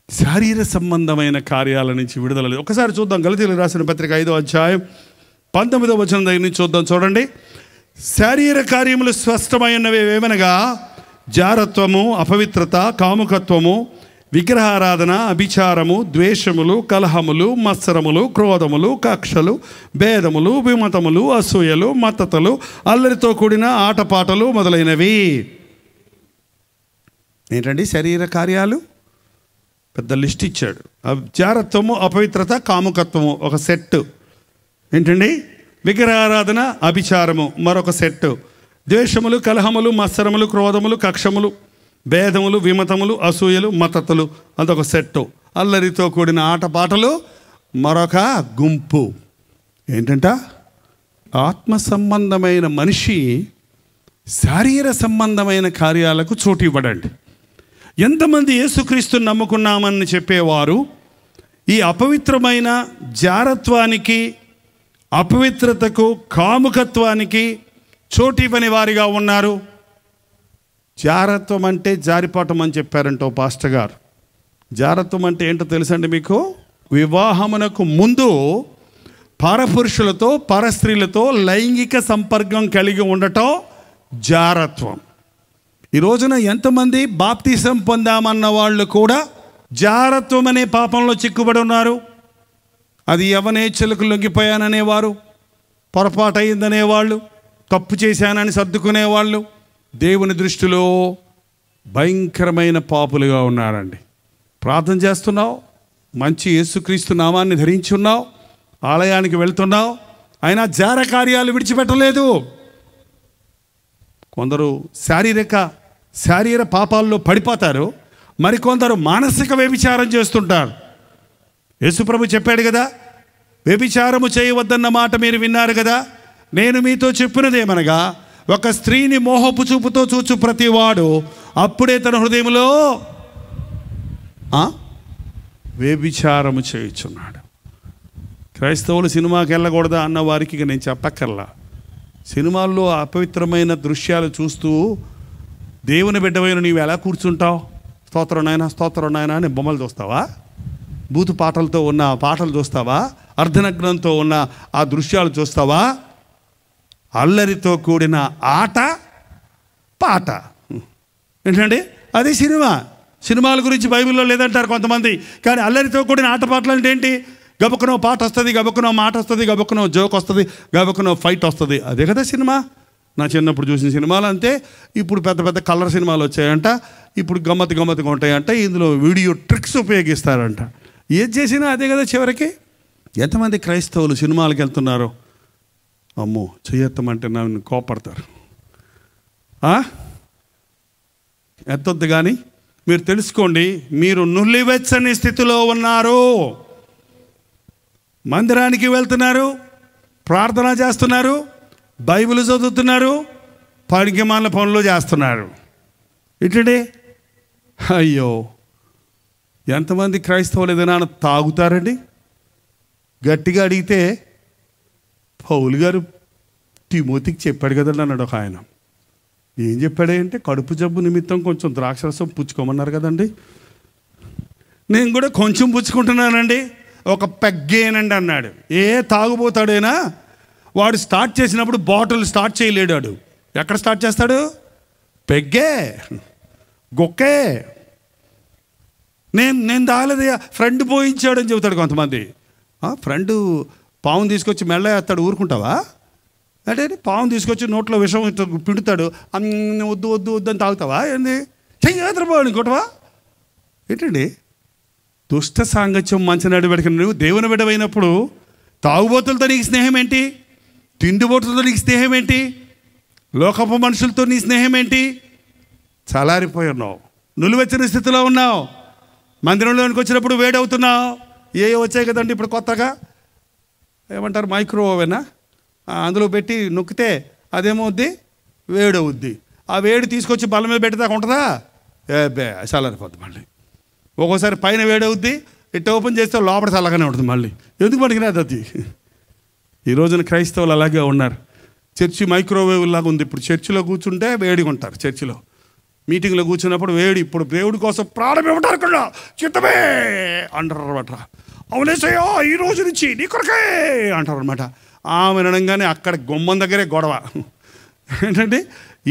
శరీర సంబంధమైన కార్యాల నుంచి విడుదల లేదు. ఒకసారి చూద్దాం. గలతీయులకు రాసిన పత్రిక 5వ అధ్యాయం 19వ వచనం దగ్గర నుంచి చూద్దాం. చూడండి. శారీర కార్యములు స్పష్టమైనవి ఏమనగా జారత్వము, అపవిత్రత, కాముకత్వము, విగ్రహారాధన, అభిచారము, ద్వేషములు, కలహములు, మత్సరములు, క్రోధములు, కక్షలు, భేదములు, విమతములు, అసూయలు, మత్తతలు, అల్లరితో కూడిన ఆటపాటలు మొదలైనవి. ఏంటండి శరీర కార్యాలు? పెద్ద లిస్ట్ ఇచ్చాడు. జారత్వము, అపవిత్రత, కాముకత్వము ఒక సెట్. ఏంటండి? విగ్రహారాధన, అభిచారము మరొక సెట్. ద్వేషములు, కలహములు, మత్సరములు, క్రోధములు, కక్షములు, భేదములు, విమతములు, అసూయలు, మతతలు అదొక సెట్టు. అల్లరితో కూడిన ఆటపాటలు మరొక గుంపు. ఏంటంట? ఆత్మ సంబంధమైన మనిషి శారీర సంబంధమైన కార్యాలకు చోటు ఇవ్వడండి. ఎంతమంది యేసుక్రీస్తుని నమ్ముకున్నామని చెప్పేవారు ఈ అపవిత్రమైన జారత్వానికి, అపవిత్రతకు, కాముకత్వానికి చోటు ఇవ్వని వారిగా ఉన్నారు? జారత్వం అంటే జారిపోవటం అని చెప్పారంట ఓ పాస్టర్ గారు. జారత్వం అంటే ఏంటో తెలుసండి మీకు? వివాహమునకు ముందు పరపురుషులతో, పరస్త్రీలతో లైంగిక సంపర్కం కలిగి ఉండటం జారత్వం. ఈ రోజున ఎంతమంది బాప్తిసం పొందామన్న వాళ్ళు కూడా జారత్వం అనే పాపంలో చిక్కుబడి ఉన్నారు. అది యవనేచ్ఛలకు లొంగిపోయాననేవారు, పొరపాటు అయిందనేవాళ్ళు, తప్పు చేశానని సర్దుకునేవాళ్ళు దేవుని దృష్టిలో భయంకరమైన పాపులుగా ఉన్నారండి. ప్రార్థన చేస్తున్నావు, మంచి యేసుక్రీస్తు నామాన్ని ధరించి ఉన్నావు, ఆలయానికి వెళ్తున్నావు, అయినా జార కార్యాలు విడిచిపెట్టలేదు. కొందరు శారీర పాపాల్లో పడిపోతారు, మరికొందరు మానసిక వ్యభిచారం చేస్తుంటారు. యేసుప్రభు చెప్పాడు కదా, వ్యభిచారము చేయవద్దన్న మాట మీరు విన్నారు కదా. నేను మీతో చెప్పినదేమనగా, ఒక స్త్రీని మోహపు చూపుతో చూచు ప్రతివాడు అప్పుడే తన హృదయంలో వ్యభిచారము చేయుచున్నాడు. క్రైస్తవులు సినిమాకి వెళ్ళకూడదా అన్న వారికి ఇక నేను చెప్పక్కర్లా. సినిమాల్లో అపవిత్రమైన దృశ్యాలు చూస్తూ దేవుని బిడ్డవైన నీవు ఎలా కూర్చుంటావు? స్తోత్రం నాయనా, స్తోత్రం నాయనా అని బొమ్మలు చూస్తావా? బూతు పాటలతో ఉన్న పాటలు చూస్తావా? అర్ధనగ్నంతో ఉన్న ఆ దృశ్యాలు చూస్తావా? అల్లరితో కూడిన ఆట పాట ఏంటండి? అది సినిమా. సినిమాల గురించి బైబిల్లో లేదంటారు కొంతమంది. కానీ అల్లరితో కూడిన ఆట పాటలు అంటే ఏంటి? గబుకునో పాట వస్తుంది, గబుకునో మాట వస్తుంది, గబుకునో జోక్ వస్తుంది, గబుకునో ఫైట్ వస్తుంది. అదే కదా సినిమా. నా చిన్నప్పుడు చూసిన సినిమాలు అంతే. ఇప్పుడు పెద్ద పెద్ద కలర్ సినిమాలు వచ్చాయంట. ఇప్పుడు గమ్మత్తుగా ఉంటాయంట. ఇందులో వీడియో ట్రిక్స్ ఉపయోగిస్తారంట. ఏది చేసినా అదే కదా చివరికి. ఎంతమంది క్రైస్తవులు సినిమాలకు వెళ్తున్నారో అమ్మో చెయ్యొత్తమంటే నన్ను కోపడతారు. ఎత్తొద్దు. కానీ మీరు తెలుసుకోండి, మీరు నులివెచ్చని స్థితిలో ఉన్నారు. మందిరానికి వెళ్తున్నారు, ప్రార్థన చేస్తున్నారు, బైబిల్ చదువుతున్నారు, పనికిమాలిన పనులు చేస్తున్నారు. ఇట్లడే అయ్యో ఎంతమంది క్రైస్తవులు ఏదైనా తాగుతారండి? గట్టిగా అడిగితే పౌలు గారు తిమోతికి చెప్పాడు కదండి అన్నాడు ఒక ఆయన. ఏం చెప్పాడంటే కడుపు జబ్బు నిమిత్తం కొంచెం ద్రాక్షరసం పుచ్చుకోమన్నారు కదండి. నేను కూడా కొంచెం పుచ్చుకుంటున్నానండి, ఒక పెగ్గేనండి అన్నాడు. ఏ తాగుబోతాడైనా వాడు స్టార్ట్ చేసినప్పుడు బాటిల్ స్టార్ట్ చేయలేడు. వాడు ఎక్కడ స్టార్ట్ చేస్తాడు? పెగ్గే, గొక్కే. నేను తాగలేదయ్యా, ఫ్రెండ్ పోయించాడు అని చెబుతాడు కొంతమంది. ఫ్రెండ్ పావును తీసుకొచ్చి మెల్ల వేస్తాడు, ఊరుకుంటావా? అంటే పావును తీసుకొచ్చి నోట్లో విషం పిండుతాడు, వద్దు వద్దు వద్దు అని తాగుతావా? ఏంది చెయ్యద్రపోవాలి ఇంకోటవా? ఏంటండి దుష్ట సాంగత్యం మంచి నడిపెడక. నువ్వు దేవుని బిడ్డవైనప్పుడు తాగుబోతులతో నీకు స్నేహం ఏంటి? తిండిబోతులతో నీకు స్నేహం ఏంటి? లోకపు మనుషులతో నీ స్నేహం ఏంటి? చలారిపోయి ఉన్నావు, నులివెచ్చని స్థితిలో ఉన్నావు. మందిరంలోనికి వచ్చినప్పుడు వేడవుతున్నావు. ఏ వచ్చాయి కదండి ఇప్పుడు కొత్తగా, ఏమంటారు మైక్రోవేనా, అందులో పెట్టి నొక్కితే అదేమవుద్ది, వేడవుద్ది. ఆ వేడి తీసుకొచ్చి బల్ల మీద పెట్టేదాకా ఉంటుందా? చల్లారిపోద్ది. మళ్ళీ ఒక్కోసారి పైన వేడవుద్ది, ఇట్లా ఓపెన్ చేస్తే లోపల చల్లగానే ఉంటుంది. మళ్ళీ ఎందుకు పనికిరాదు అది. ఈ రోజున క్రైస్తవులు అలాగే ఉన్నారు. చర్చి మైక్రోవేవ్ లాగా ఉంది. ఇప్పుడు చర్చిలో కూర్చుంటే వేడిగా ఉంటారు. చర్చిలో మీటింగ్లో కూర్చున్నప్పుడు వేడి. ఇప్పుడు దేవుడి కోసం ప్రాణం ఇవ్వటారు కదా, చిత్తమే అంటారు అనమాట. అవునేసయ్యో ఈ రోజు నుంచి నీ కొరకే అంటారు అనమాట. ఆమె అనగానే అక్కడ గుమ్మం దగ్గరే గొడవ. ఏంటంటే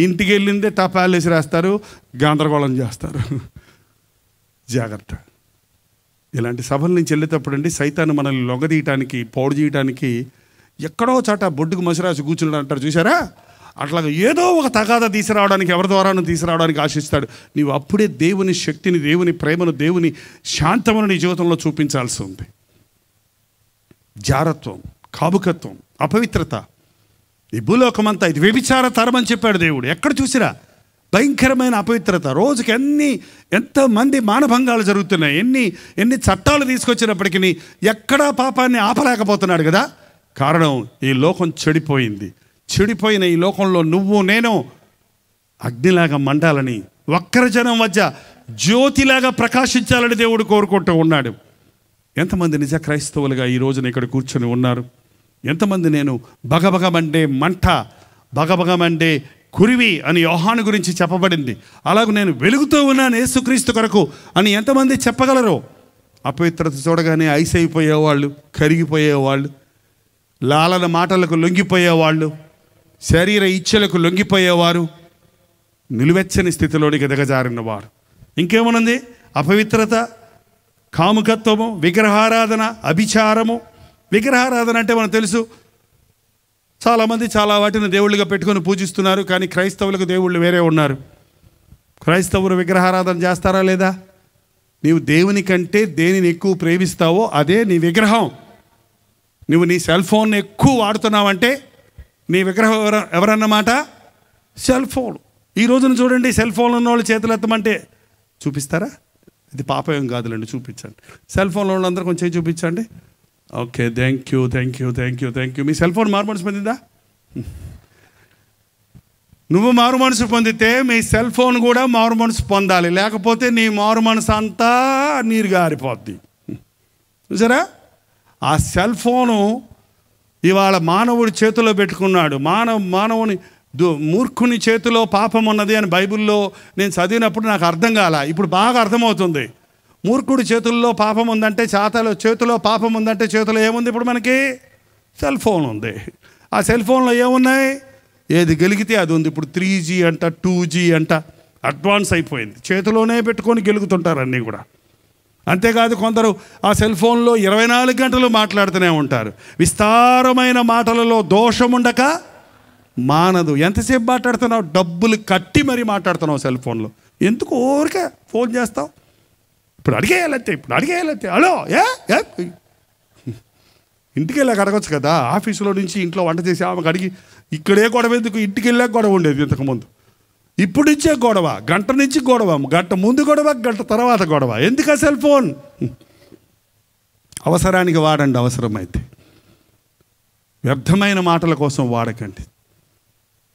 ఇంటికి వెళ్ళిందే టపాలు వేసి రాస్తారు, గందరగోళం చేస్తారు. జాగ్రత్త. ఇలాంటి సభల నుంచి వెళ్ళేటప్పుడు అండి సైతాన్ని మనల్ని లొంగదీయటానికి, పౌడు చేయటానికి ఎక్కడో చాట బొడ్డుకు మసిరాసి కూర్చున్నాడు అంటారు చూసారా? అట్లాగా ఏదో ఒక తగాదా తీసుకురావడానికి, ఎవరి ద్వారాను తీసుకురావడానికి ఆశిస్తాడు. నీవు అప్పుడే దేవుని శక్తిని, దేవుని ప్రేమను, దేవుని శాంతమును నీ జీవితంలో చూపించాల్సి ఉంది. జారత్వం, కాముకత్వం, అపవిత్రత, ఈ భూలోకమంతా ఇది వ్యభిచార తరం అని చెప్పాడు దేవుడు. ఎక్కడ చూసిరా భయంకరమైన అపవిత్రత. రోజుకి ఎంతమంది మానభంగాలు జరుగుతున్నాయి. ఎన్ని చట్టాలు తీసుకొచ్చినప్పటికీ ఎక్కడా పాపాన్ని ఆపలేకపోతున్నాడు కదా. కారణం ఈ లోకం చెడిపోయింది. చెడిపోయిన ఈ లోకంలో నువ్వు నేను అగ్నిలాగా మండాలని, వక్రజనం మధ్య జ్యోతిలాగా ప్రకాశించాలని దేవుడు కోరుకుంటూ ఉన్నాడు. ఎంతమంది నిజ క్రైస్తవులుగా ఈ రోజున ఇక్కడ కూర్చొని ఉన్నారు? ఎంతమంది నేను బగబగమండే మంట, బగబగమండే కురివి అని యోహాను గురించి చెప్పబడింది. అలాగే నేను వెలుగుతూ ఉన్నాను యేసుక్రీస్తు కొరకు అని ఎంతమంది చెప్పగలరు? అపవిత్రత చూడగానే ఐస్ అయిపోయేవాళ్ళు, కరిగిపోయేవాళ్ళు, లాలన మాటలకు లొంగిపోయేవాళ్ళు, శరీర ఇచ్ఛలకు లొంగిపోయేవారు, నిలువెచ్చని స్థితిలోనికి దిగజారిన వారు. ఇంకేమనుంది? అపవిత్రత, కాముకత్వము, విగ్రహారాధన, అభిచారము. విగ్రహారాధన అంటే మనకు తెలుసు, చాలామంది చాలా వాటిని దేవుళ్ళుగా పెట్టుకొని పూజిస్తున్నారు. కానీ క్రైస్తవులకు దేవుళ్ళు వేరే ఉన్నారు. క్రైస్తవులు విగ్రహారాధన చేస్తారా లేదా? నీవు దేవుని కంటే దేనిని ఎక్కువ ప్రేమిస్తావో అదే నీ విగ్రహం. నువ్వు నీ సెల్ ఫోన్ ఎక్కువ వాడుతున్నావంటే నీ విగ్రహం ఎవరన్నమాట? Cell phone. ఈ రోజున చూడండి, సెల్ ఫోన్లో ఉన్న వాళ్ళు చేతులు ఎత్తమంటే చూపిస్తారా? ఇది పాపం కాదులేండి, చూపించండి. సెల్ ఫోన్లో వాళ్ళందరూ కొంచెం చూపించండి. Okay, thank you thank you thank you thank you. Me cell phone మారు మనసు పొందిందా? నువ్వు మారు మనసు పొందితే మీ సెల్ ఫోన్ కూడా మారు మనసు పొందాలి. లేకపోతే నీ మారు మనసు అంతా నీరు గారిపోద్ది. చూసారా? ఆ సెల్ ఫోను ఇవాళ మానవుడి చేతిలో పెట్టుకున్నాడు. మానవుని మూర్ఖుని చేతిలో పాపం ఉన్నది అని బైబిల్లో నేను చదివినప్పుడు నాకు అర్థం కాల. ఇప్పుడు బాగా అర్థమవుతుంది. మూర్ఖుడి చేతుల్లో పాపం ఉందంటే చేతిలో పాపం ఉందంటే చేతిలో ఏముంది? ఇప్పుడు మనకి సెల్ ఫోన్ ఉంది. ఆ సెల్ ఫోన్లో ఏమున్నాయి? ఏది గెలిగితే అది ఉంది. ఇప్పుడు 3G అంట, 2G అంట, అడ్వాన్స్ అయిపోయింది. చేతిలోనే పెట్టుకొని గెలుగుతుంటారు అన్నీ కూడా. అంతేకాదు కొందరు ఆ సెల్ ఫోన్లో 24 గంటలు మాట్లాడుతూనే ఉంటారు. విస్తారమైన మాటలలో దోషం ఉండక మానదు. ఎంతసేపు మాట్లాడుతున్నావు? డబ్బులు కట్టి మరీ మాట్లాడుతున్నావు సెల్ ఫోన్లో. ఎందుకు ఊరికే ఫోన్ చేస్తావు? ఇప్పుడు అడిగేయాలంతే హలో ఇంటికి వెళ్ళాక అడగచ్చు కదా. ఆఫీసులో నుంచి ఇంట్లో వంట చేసి ఆమెకు అడిగి ఇక్కడే గొడవ ఎందుకు? ఇంటికి వెళ్ళాక గొడవ ఉండేది ఇంతకుముందు. ఇప్పుడు నుంచే గొడవ, గంట నుంచి గొడవ, గంట ముందు గొడవ, గంట తర్వాత గొడవ. ఎందుకు ఆ సెల్ ఫోన్? అవసరానికి వాడండి, అవసరమైతే. వ్యర్థమైన మాటల కోసం వాడకండి.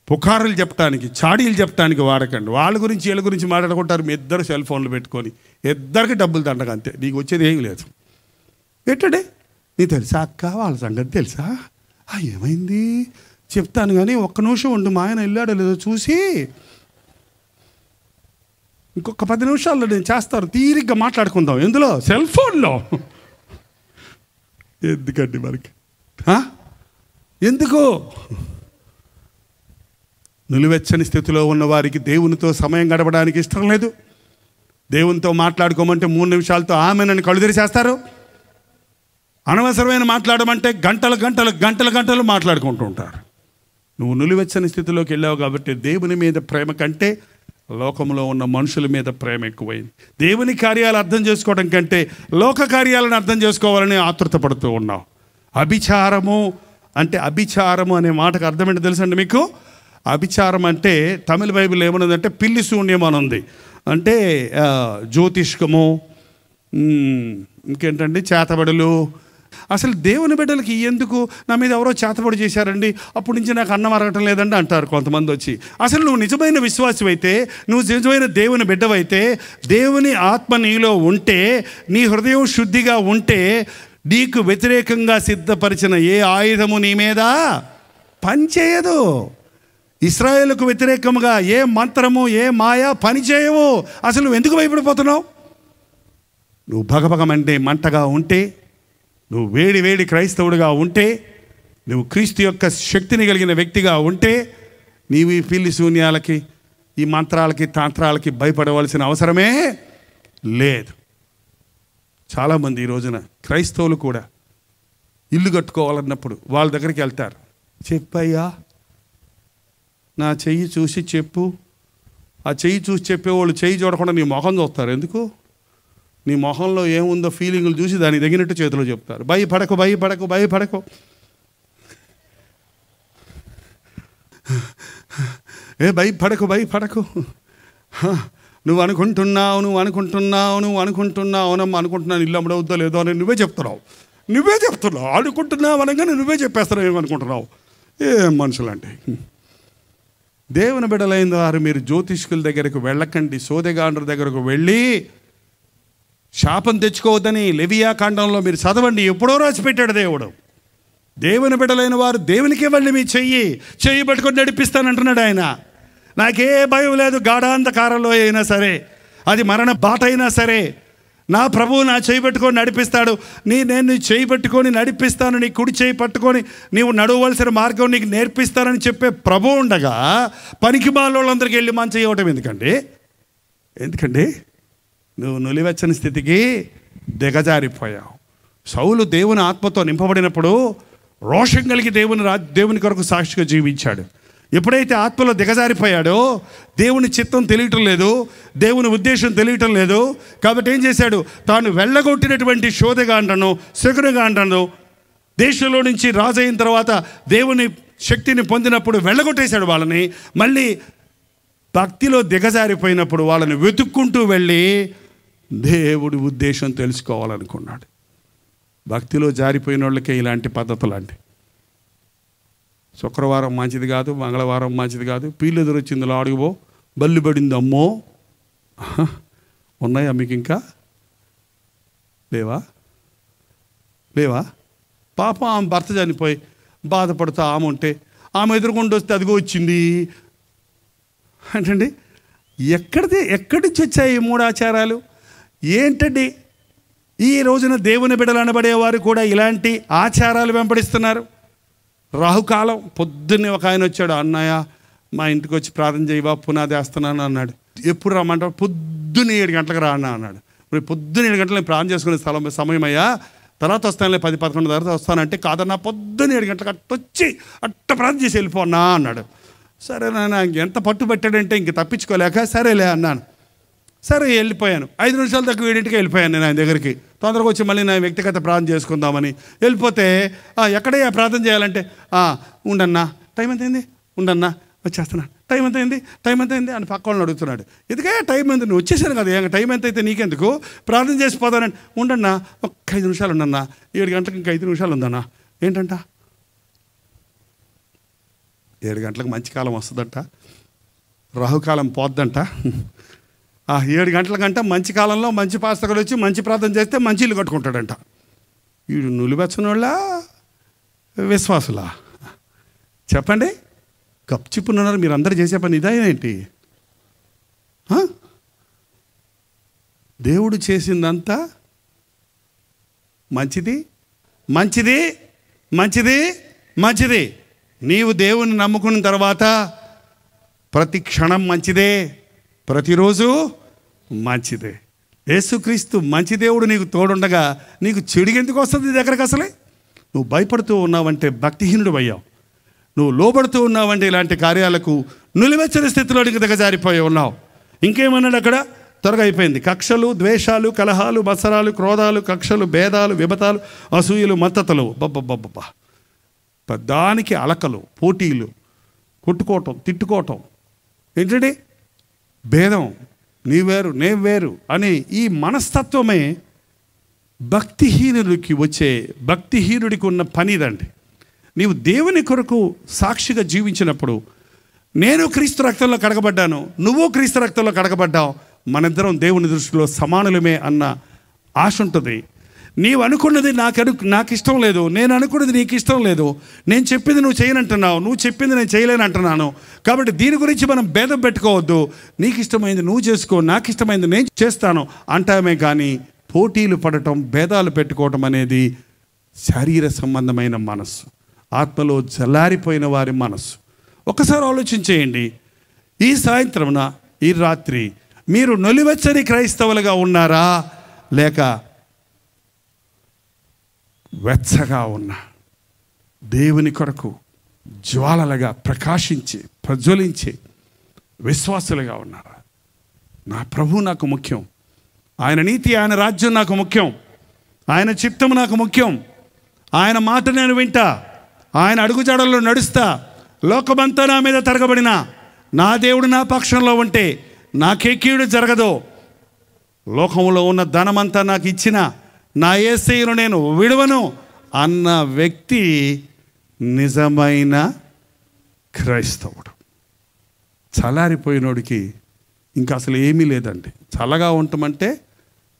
పుకారులు చెప్పడానికి, చాడీలు చెప్పడానికి వాడకండి. వాళ్ళ గురించి వీళ్ళ గురించి మాట్లాడుకుంటారు. మీ ఇద్దరు సెల్ ఫోన్లు పెట్టుకొని ఇద్దరికి డబ్బులు దండగా, అంతే. నీకు వచ్చేది ఏం లేదు. ఏంటంటే నీకు తెలుసా అక్క, వాళ్ళ సంగతి తెలుసా? ఏమైంది చెప్తాను కానీ ఒక్క నిమిషం ఉండు, మా ఆయన వెళ్ళాడో లేదో చూసి ఇంకొక 10 నిమిషాల్లో నేను చేస్తాను, తీరిగ్గా మాట్లాడుకుందాం. ఎందులో? సెల్ ఫోన్లో. ఎందుకండి మనకి? ఎందుకు? నిలువెచ్చని స్థితిలో ఉన్న వారికి దేవునితో సమయం గడపడానికి ఇష్టం లేదు. దేవునితో మాట్లాడుకోమంటే 3 నిమిషాలతో ఆమెనని కళ్ళు తెరిచేస్తారు. అనవసరమైన మాట్లాడమంటే గంటలు మాట్లాడుకుంటూ ఉంటారు. నువ్వు నిలువెచ్చని స్థితిలోకి వెళ్ళావు కాబట్టి దేవుని మీద ప్రేమ కంటే లోకంలో ఉన్న మనుషుల మీద ప్రేమ ఎక్కువైంది. దేవుని కార్యాలు అర్థం చేసుకోవడం కంటే లోక కార్యాలను అర్థం చేసుకోవాలని ఆతృత పడుతూ ఉన్నావు. అభిచారము అనే మాటకు అర్థం ఏంటో తెలుసండి మీకు? అభిచారం అంటే తమిళ బైబిల్ ఏమన్నదంటే పిల్లి శూన్యం అని ఉంది. అంటే జ్యోతిష్కము, ఇంకేంటండి చేతబడులు. అసలు దేవుని బిడ్డలకి ఎందుకు నా మీద ఎవరో చేతబడి చేశారండి, అప్పటి నుంచి నాకు అన్నం అరగటం లేదండి అంటారు కొంతమంది వచ్చి. అసలు నువ్వు నిజమైన విశ్వాసమైతే, నువ్వు నిజమైన దేవుని బిడ్డవైతే, దేవుని ఆత్మ నీలో ఉంటే, నీ హృదయం శుద్ధిగా ఉంటే, నీకు వ్యతిరేకంగా సిద్ధపరిచిన ఏ ఆయుధము నీ మీద పనిచేయదు. ఇశ్రాయేలుకు వ్యతిరేకంగా ఏ మంత్రము, ఏ మాయ పనిచేయవు. అసలు నువ్వు ఎందుకు భయపడిపోతున్నావు? నువ్వు భగభగమంటే మంటగా ఉంటే, నువ్వు వేడి క్రైస్తవుడిగా ఉంటే, నువ్వు క్రీస్తు యొక్క శక్తిని కలిగిన వ్యక్తిగా ఉంటే, నీవు ఈ పిల్లి శూన్యాలకి, ఈ మంత్రాలకి, తంత్రాలకి భయపడవలసిన అవసరమే లేదు. చాలామంది ఈ రోజున క్రైస్తవులు కూడా ఇల్లు కట్టుకోవాలన్నప్పుడు వాళ్ళ దగ్గరికి వెళ్తారు. చెప్పయ్యా, నా చెయ్యి చూసి చెప్పు. ఆ చెయ్యి చూసి చెప్పేవాళ్ళు చెయ్యి చూడకుండా నీ మొహం చూస్తారు. ఎందుకు? నీ మొహంలో ఏముందో ఫీలింగులు చూసి దానికి తగినట్టు చేతిలో చెప్తారు. భయపడకు భయపడకు. నువ్వు అనుకుంటున్నావు అనుకుంటున్నాను ఇల్లు అమ్మడవుద్దో లేదో అని నువ్వే చెప్తున్నావు. అనుకుంటున్నావు అనగానే నువ్వే చెప్పేస్తున్నావు ఏమనుకుంటున్నావు. ఏం మనుషులంటే. దేవుని బిడ్డలైన వారు మీరు జ్యోతిష్కుల దగ్గరకు వెళ్ళకండి. సోదెగాండ్ర దగ్గరకు వెళ్ళి శాపం తెచ్చుకోవద్దని లెవియా కాండంలో మీరు చదవండి. ఎప్పుడో రాసిపెట్టాడు దేవుడు. దేవుని బిడ్డలైన వారు దేవునికి ఇవ్వండి. మీ చెయ్యి పట్టుకొని నడిపిస్తానంటున్నాడు ఆయన. నాకే భయం లేదు. గాఢాంధకారంలో అయినా సరే, అది మరణ బాట అయినా సరే, నా ప్రభువు నా చేయి పట్టుకొని నడిపిస్తాడు. నేను నీ చేయి పట్టుకొని నడిపిస్తాను, నీ కుడి చేయి పట్టుకొని నీవు నడవలసిన మార్గం నీకు నేర్పిస్తానని చెప్పే ప్రభువు ఉండగా పనికి మాలోళ్ళందరికీ వెళ్ళి మంచి ఇవ్వటం ఎందుకండి? నువ్వు నులివెచ్చని స్థితికి దిగజారిపోయావు. సౌలు దేవుని ఆత్మతో నింపబడినప్పుడు రోషం కలిగి దేవుని కొరకు సాక్షిగా జీవించాడు. ఎప్పుడైతే ఆత్మలో దిగజారిపోయాడో దేవుని చిత్తం తెలియటం లేదు, దేవుని ఉద్దేశం తెలియటం లేదు. కాబట్టి ఏం చేశాడు? తాను వెళ్ళగొట్టినటువంటి శోధగాండ్రను, శకునగాండ్రను దేశంలో నుంచి రాజు అయిన తర్వాత దేవుని శక్తిని పొందినప్పుడు వెళ్ళగొట్టేశాడు వాళ్ళని. మళ్ళీ భక్తిలో దిగజారిపోయినప్పుడు వాళ్ళని వెతుక్కుంటూ వెళ్ళి దేవుడి ఉద్దేశం తెలుసుకోవాలనుకున్నాడు. భక్తిలో జారిపోయిన వాళ్ళకే ఇలాంటి పద్ధతులు అంటే శుక్రవారం మంచిది కాదు, మంగళవారం మంచిది కాదు, పీళ్ళు ఎదురొచ్చిందిలో అడుగుపో, బల్లి పడింది అమ్మో. ఉన్నాయా మీకు? ఇంకా లేవా? పాపం ఆమె భర్త చనిపోయి బాధపడుతూ ఆమె ఉంటే ఆమె ఎదురుకుండా వస్తే అదిగో వచ్చింది అంటే ఎక్కడి నుంచి వచ్చాయి ఈ 3 ఆచారాలు ఏంటండి? ఈ రోజున దేవుని బిడ్డలు అనబడేవారు కూడా ఇలాంటి ఆచారాలు వెంబడిస్తున్నారు. రాహుకాలం పొద్దున్నే ఒక ఆయన వచ్చాడు, అన్నయ్య మా ఇంటికి వచ్చి ప్రార్థన చేయవా, పునాది వేస్తున్నాను అన్నాడు. ఎప్పుడు రమ్మంటావు? పొద్దున్న 7 గంటలకు రా అన్నాడు. ఇప్పుడు పొద్దున్న 7 గంటలకు ప్రార్థన చేసుకునే సమయం అయ్యా, తర్వాత వస్తానులే 10-11 తర్వాత వస్తానంటే, కాదన్నా పొద్దున్న 7 గంటలకు వచ్చి ప్రార్థన చేసి వెళ్ళిపోన్నా అన్నాడు. సరే నాన్న ఎంత పట్టు పెట్టాడంటే ఇంక తప్పించుకోలేక సరేలే అన్నాను. సరే వెళ్ళిపోయాను. 5 నిమిషాల దగ్గర 7ంటికి వెళ్ళిపోయాను నేను ఆయన దగ్గరికి. తొందరగా వచ్చి మళ్ళీ నా వ్యక్తిగత ప్రార్థన చేసుకుందామని వెళ్ళిపోతే, ఎక్కడయ్యా ప్రార్థన చేయాలంటే, ఉండన్నా టైం ఎంతైంది, ఉండన్నా వచ్చేస్తున్నా, టైం ఎంతైంది అని పక్క వాళ్ళని అడుగుతున్నాడు. ఎందుకే టైం ఎంత, నువ్వు వచ్చేసాను కదా, టైం ఎంత అయితే నీకెందుకు, ప్రార్థన చేసిపోతానండి. ఉండన్నా ఒక్క 5 నిమిషాలు ఉండన్నా, 7 గంటలకు ఇంకా 5 నిమిషాలు ఉందన్నా. ఏంటంట 7 గంటలకు మంచి కాలం వస్తుందంట, రాహుకాలం పోద్దంట. 7 గంటలకంట మంచి కాలంలో మంచి పాస్తకులు వచ్చి మంచి ప్రార్థన చేస్తే మంచి ఇల్లు కట్టుకుంటాడంట. వీడు నులివెచ్చని వాళ్ళ విశ్వాసులా చెప్పండి? గప్చిప్పున్నారు మీరు అందరూ చేసే పని ఇదా ఏంటి? దేవుడు చేసిందంతా మంచిది మంచిది మంచిది మంచిది. నీవు దేవుని నమ్ముకున్న తర్వాత ప్రతి క్షణం మంచిదే, ప్రతిరోజు మంచిదే. యేసుక్రీస్తు మంచి దేవుడు నీకు తోడుండగా నీకు చెడు ఎందుకు వస్తుంది నీ దగ్గరకు? అసలే నువ్వు భయపడుతూ ఉన్నావంటే భక్తిహీనుడు అయ్యావు. నువ్వు లోబడుతూ ఉన్నావంటే ఇలాంటి కార్యాలకు నులివెచ్చని స్థితిలో నీకు దిగజారిపోయి ఉన్నావు. ఇంకేమన్నాడు అక్కడ? త్వరగా అయిపోయింది. కక్షలు, ద్వేషాలు, కలహాలు, మత్సరాలు, క్రోధాలు, కక్షలు, భేదాలు, విభతాలు, అసూయలు, మత్తతలు, బబ్బబ్బబ్బా, దానికి అలకలు, పోటీలు, కొట్టుకోవటం, తిట్టుకోవటం, ఏంటంటే భేదం, నీ వేరు నేను వేరు అనే ఈ మనస్తత్వమే భక్తిహీనుడికి ఉన్న పని ఇదండి. నీవు దేవుని కొరకు సాక్షిగా జీవించినప్పుడు, నేను క్రీస్తు రక్తంలో కడగబడ్డాను, నువ్వు క్రీస్తు రక్తంలో కడగబడ్డావు, మనిద్దరం దేవుని దృష్టిలో సమానులమే అన్న ఆశ ఉంటుంది. నీవు అనుకున్నది నాకు ఇష్టం లేదు, నేను అనుకున్నది నీకు ఇష్టం లేదు, నేను చెప్పింది నువ్వు చేయనంటున్నావు, నువ్వు చెప్పింది నేను చేయలేనంటున్నాను. కాబట్టి దీని గురించి మనం భేదం పెట్టుకోవద్దు. నీకు ఇష్టమైంది నువ్వు చేసుకో, నాకు ఇష్టమైంది నేను చేస్తాను అంటామే. కానీ పోటీలు పడటం, భేదాలు పెట్టుకోవటం అనేది శరీర సంబంధమైన మనస్సు, ఆత్మలో చల్లారిపోయిన వారి మనస్సు. ఒకసారి ఆలోచించేయండి. ఈ సాయంత్రమున, ఈ రాత్రి మీరు నొలివెచ్చని క్రైస్తవులుగా ఉన్నారా, లేక వెచ్చగా ఉన్న దేవుని కొరకు జ్వాలలుగా ప్రకాశించి ప్రజ్వలించే విశ్వాసులుగా ఉన్నారా? నా ప్రభు నాకు ముఖ్యం, ఆయన నీతి, ఆయన రాజ్యం నాకు ముఖ్యం, ఆయన చిత్తం నాకు ముఖ్యం, ఆయన మాట నేను వింటా, ఆయన అడుగుజాడల్లో నడుస్తా, లోకమంతా నా మీద తరగబడిన నా దేవుడు నా పక్షంలో ఉంటే నాకే కీడు జరగదు, లోకంలో ఉన్న ధనమంతా నాకు ఇచ్చిన నా యేసయ్యను నేను విడువను అన్న వ్యక్తి నిజమైన క్రైస్తవుడు. చల్లారిపోయినోడికి ఇంకా అసలు ఏమీ లేదండి. చల్లగా ఉండటమంటే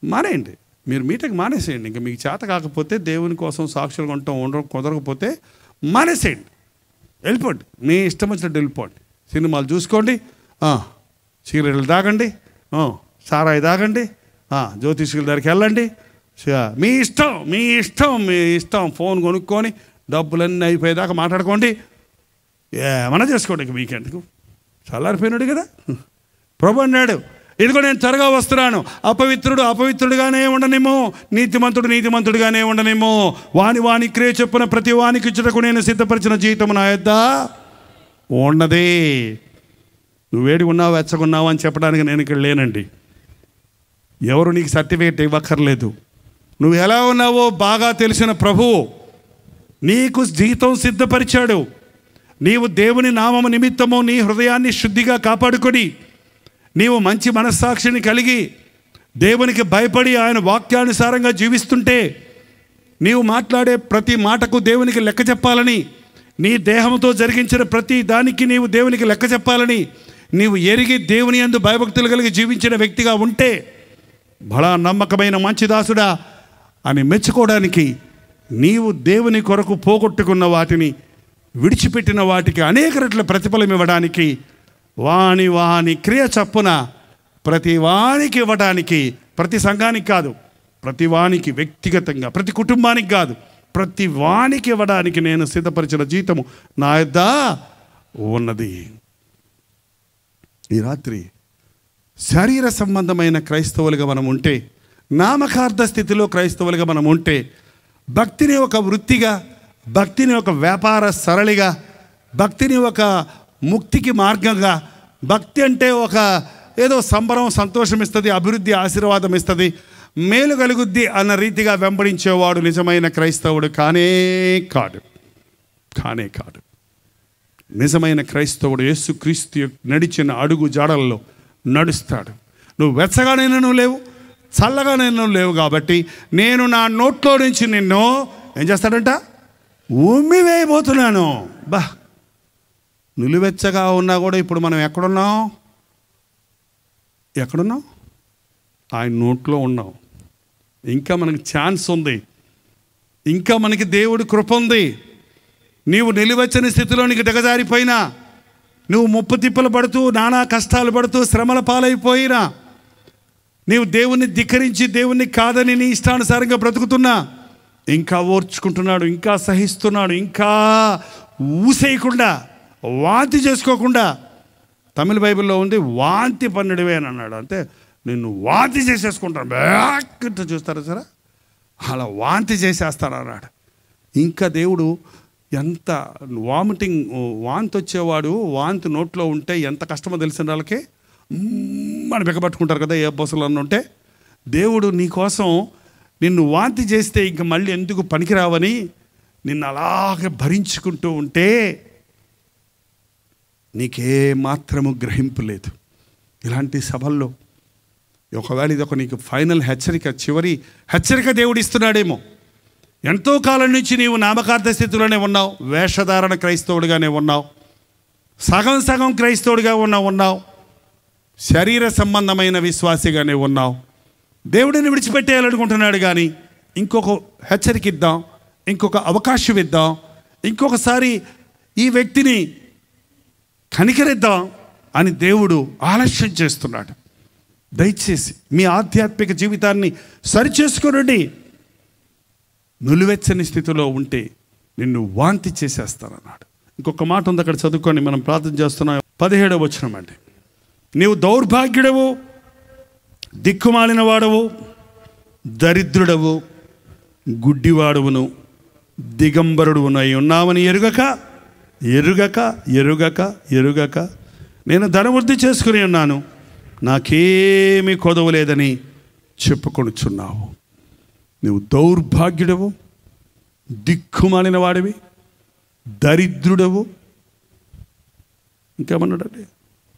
మానేయండి, మీరు మీటింగ్ మానేసేయండి. ఇంకా మీకు చేత కాకపోతే, దేవుని కోసం సాక్షులుగా ఉండడం కుదరకపోతే మానేసేయండి, వెళ్ళిపోండి, మీ ఇష్టం వచ్చినట్టు వెళ్ళిపోండి. సినిమాలు చూసుకోండి, సిగరెట్లు తాగండి, సారాయి తాగండి, జ్యోతిష్కుల దగ్గరికి వెళ్ళండి, మీ ఇష్టం మీ ఇష్టం మీ ఇష్టం. ఫోన్ కొనుక్కొని డబ్బులన్నీ అయిపోయేదాకా మాట్లాడుకోండి, ఏమన్నా చేసుకోండి. ఇక మీకెందుకు? చల్లారిపోయినాడు కదా ప్రభు అన్నాడు, ఇదిగో నేను త్వరగా వస్తున్నాను, అపవిత్రుడుగానే ఉండనేమో, నీతిమంతుడుగానే ఉండనేమో, వాని క్రియ చొప్పున ప్రతి వానికి ఇచ్చుటకు నేను సిద్ధపరిచిన జీవితం నా యొద్ద ఉన్నదే. నువ్వు వేడి ఉన్నావు, వెచ్చగున్నావు అని చెప్పడానికి నేను ఇక్కడ లేనండి. ఎవరు నీకు సర్టిఫికేట్ ఇవ్వక్కర్లేదు. నువ్వు ఎలా ఉన్నావో బాగా తెలిసిన ప్రభువు నీకు జీతం సిద్ధపరిచాడు. నీవు దేవుని నామము నిమిత్తము నీ హృదయాన్ని శుద్ధిగా కాపాడుకొని, నీవు మంచి మనస్సాక్షిని కలిగి దేవునికి భయపడి ఆయన వాక్యానుసారంగా జీవిస్తుంటే, నీవు మాట్లాడే ప్రతి మాటకు దేవునికి లెక్క చెప్పాలని, నీ దేహంతో జరిగించిన ప్రతి దానికి నీవు దేవునికి లెక్క చెప్పాలని నీవు ఎరిగి దేవుని యందు భయభక్తులు కలిగి జీవించిన వ్యక్తిగా ఉంటే, బలా నమ్మకమైన మంచి దాసుడా అని మెచ్చుకోవడానికి నీవు దేవుని కొరకు పోగొట్టుకున్న వాటిని, విడిచిపెట్టిన వాటికి అనేక రెట్ల ప్రతిఫలం ఇవ్వడానికి, వాని వాని క్రియ చప్పున ప్రతి వానికి ఇవ్వడానికి, ప్రతి సంఘానికి కాదు, ప్రతి వానికి వ్యక్తిగతంగా, ప్రతి కుటుంబానికి కాదు, ప్రతి వానికి ఇవ్వడానికి నేను సిద్ధపరిచిన జీతము నా యొద్ద ఉన్నది. ఈ రాత్రి శరీర సంబంధమైన క్రైస్తవులుగా మనం ఉంటే, నామకార్థ స్థితిలో క్రైస్తవులుగా మనం ఉంటే, భక్తిని ఒక వృత్తిగా, భక్తిని ఒక వ్యాపార సరళిగా, భక్తిని ఒక ముక్తికి మార్గంగా, భక్తి అంటే ఒక ఏదో సంబరం, సంతోషం ఇస్తుంది, అభివృద్ధి, ఆశీర్వాదం ఇస్తుంది, మేలు కలుగుద్ది అన్న రీతిగా వెంబడించేవాడు నిజమైన క్రైస్తవుడు కానే కాడు. నిజమైన క్రైస్తవుడు యేసుక్రీస్తు నడిచిన అడుగు జాడల్లో నడుస్తాడు. నువ్వు వెచ్చగానైనా నువ్వు లేవు, చల్లగానైనా లేవు కాబట్టి నేను నా నోట్లో నుంచి నిన్ను ఏం చేస్తాడంట, ఉమ్మి వేయబోతున్నాను. బా, నులివెచ్చగా ఉన్నా కూడా ఇప్పుడు మనం ఎక్కడున్నాం? ఆయన నోట్లో ఉన్నాం. ఇంకా మనకి ఛాన్స్ ఉంది, ఇంకా మనకి దేవుడి కృప ఉంది. నీవు నిలువెచ్చని స్థితిలోనికి దిగజారిపోయినా, నువ్వు ముప్పు తిప్పలు పడుతూ, నానా కష్టాలు పడుతూ, శ్రమల పాలైపోయినా, నీవు దేవుణ్ణి ధిక్కరించి, దేవుణ్ణి కాదని నీ ఇష్టానుసారంగా బ్రతుకుతున్నా, ఇంకా ఓర్చుకుంటున్నాడు, ఇంకా సహిస్తున్నాడు, ఇంకా ఊసేయకుండా, వాంతి చేసుకోకుండా. తమిళ బైబిల్లో ఉంది, వాంతి పన్నెడువే అని అన్నాడు. అంటే నిన్ను వాంతి చేసేసుకుంటాను, బ్యాక్ చూస్తారా సరే, అలా వాంతి చేసేస్తాను అన్నాడు. ఇంకా దేవుడు ఎంత వాంతి వచ్చేవాడు, వాంతి నోట్లో ఉంటే ఎంత కష్టమో తెలిసిన వాళ్ళకి మనం బిగబట్టుకుంటారు కదా, ఏ బొసలు అన్న ఉంటే. దేవుడు నీ కోసం నిన్ను వాంతి చేస్తే ఇంక మళ్ళీ ఎందుకు పనికిరావని నిన్ను అలాగే భరించుకుంటూ ఉంటే నీకే మాత్రము గ్రహింపు లేదు. ఇలాంటి సభల్లో ఒకవేళ ఇది ఒక నీకు ఫైనల్ హెచ్చరిక, చివరి హెచ్చరిక దేవుడు ఇస్తున్నాడేమో. ఎంతో కాలం నుంచి నీవు నామకార్థ స్థితిలోనే ఉన్నావు, వేషధారణ క్రైస్తవుడిగానే ఉన్నావు, సగం క్రైస్తవుడిగా ఉన్నావు, శరీర సంబంధమైన విశ్వాసిగానే ఉన్నావు. దేవుడిని విడిచిపెట్టేయాలనుకుంటున్నాడు. కానీ ఇంకొక హెచ్చరిక ఇద్దాం, ఇంకొక అవకాశం ఇద్దాం, ఇంకొకసారి ఈ వ్యక్తిని కనికరిద్దాం అని దేవుడు ఆలస్యం చేస్తున్నాడు. దయచేసి మీ ఆధ్యాత్మిక జీవితాన్ని సరిచేసుకోనండి. నులివెచ్చని స్థితిలో ఉంటే నిన్ను వాంతి చేసేస్తానన్నాడు. ఇంకొక మాట ఉంది, అక్కడ చదువుకొని మనం ప్రార్థన చేస్తున్నాం. 17వ వచనం అండి. నీవు దౌర్భాగ్యుడవు, దిక్కుమాలిన వాడవు, దరిద్రుడవు, గుడ్డివాడవును, దిగంబరుడునై ఉన్నావని ఎరుగక నేను ధనవృద్ధి చేసుకుని ఉన్నాను, నాకేమీ కొదవలేదని చెప్పుకొనుచున్నావు. నువ్వు దౌర్భాగ్యుడవు, దిక్కుమాలిన వాడివి, దరిద్రుడవు, ఇంకేమన్నాడండి,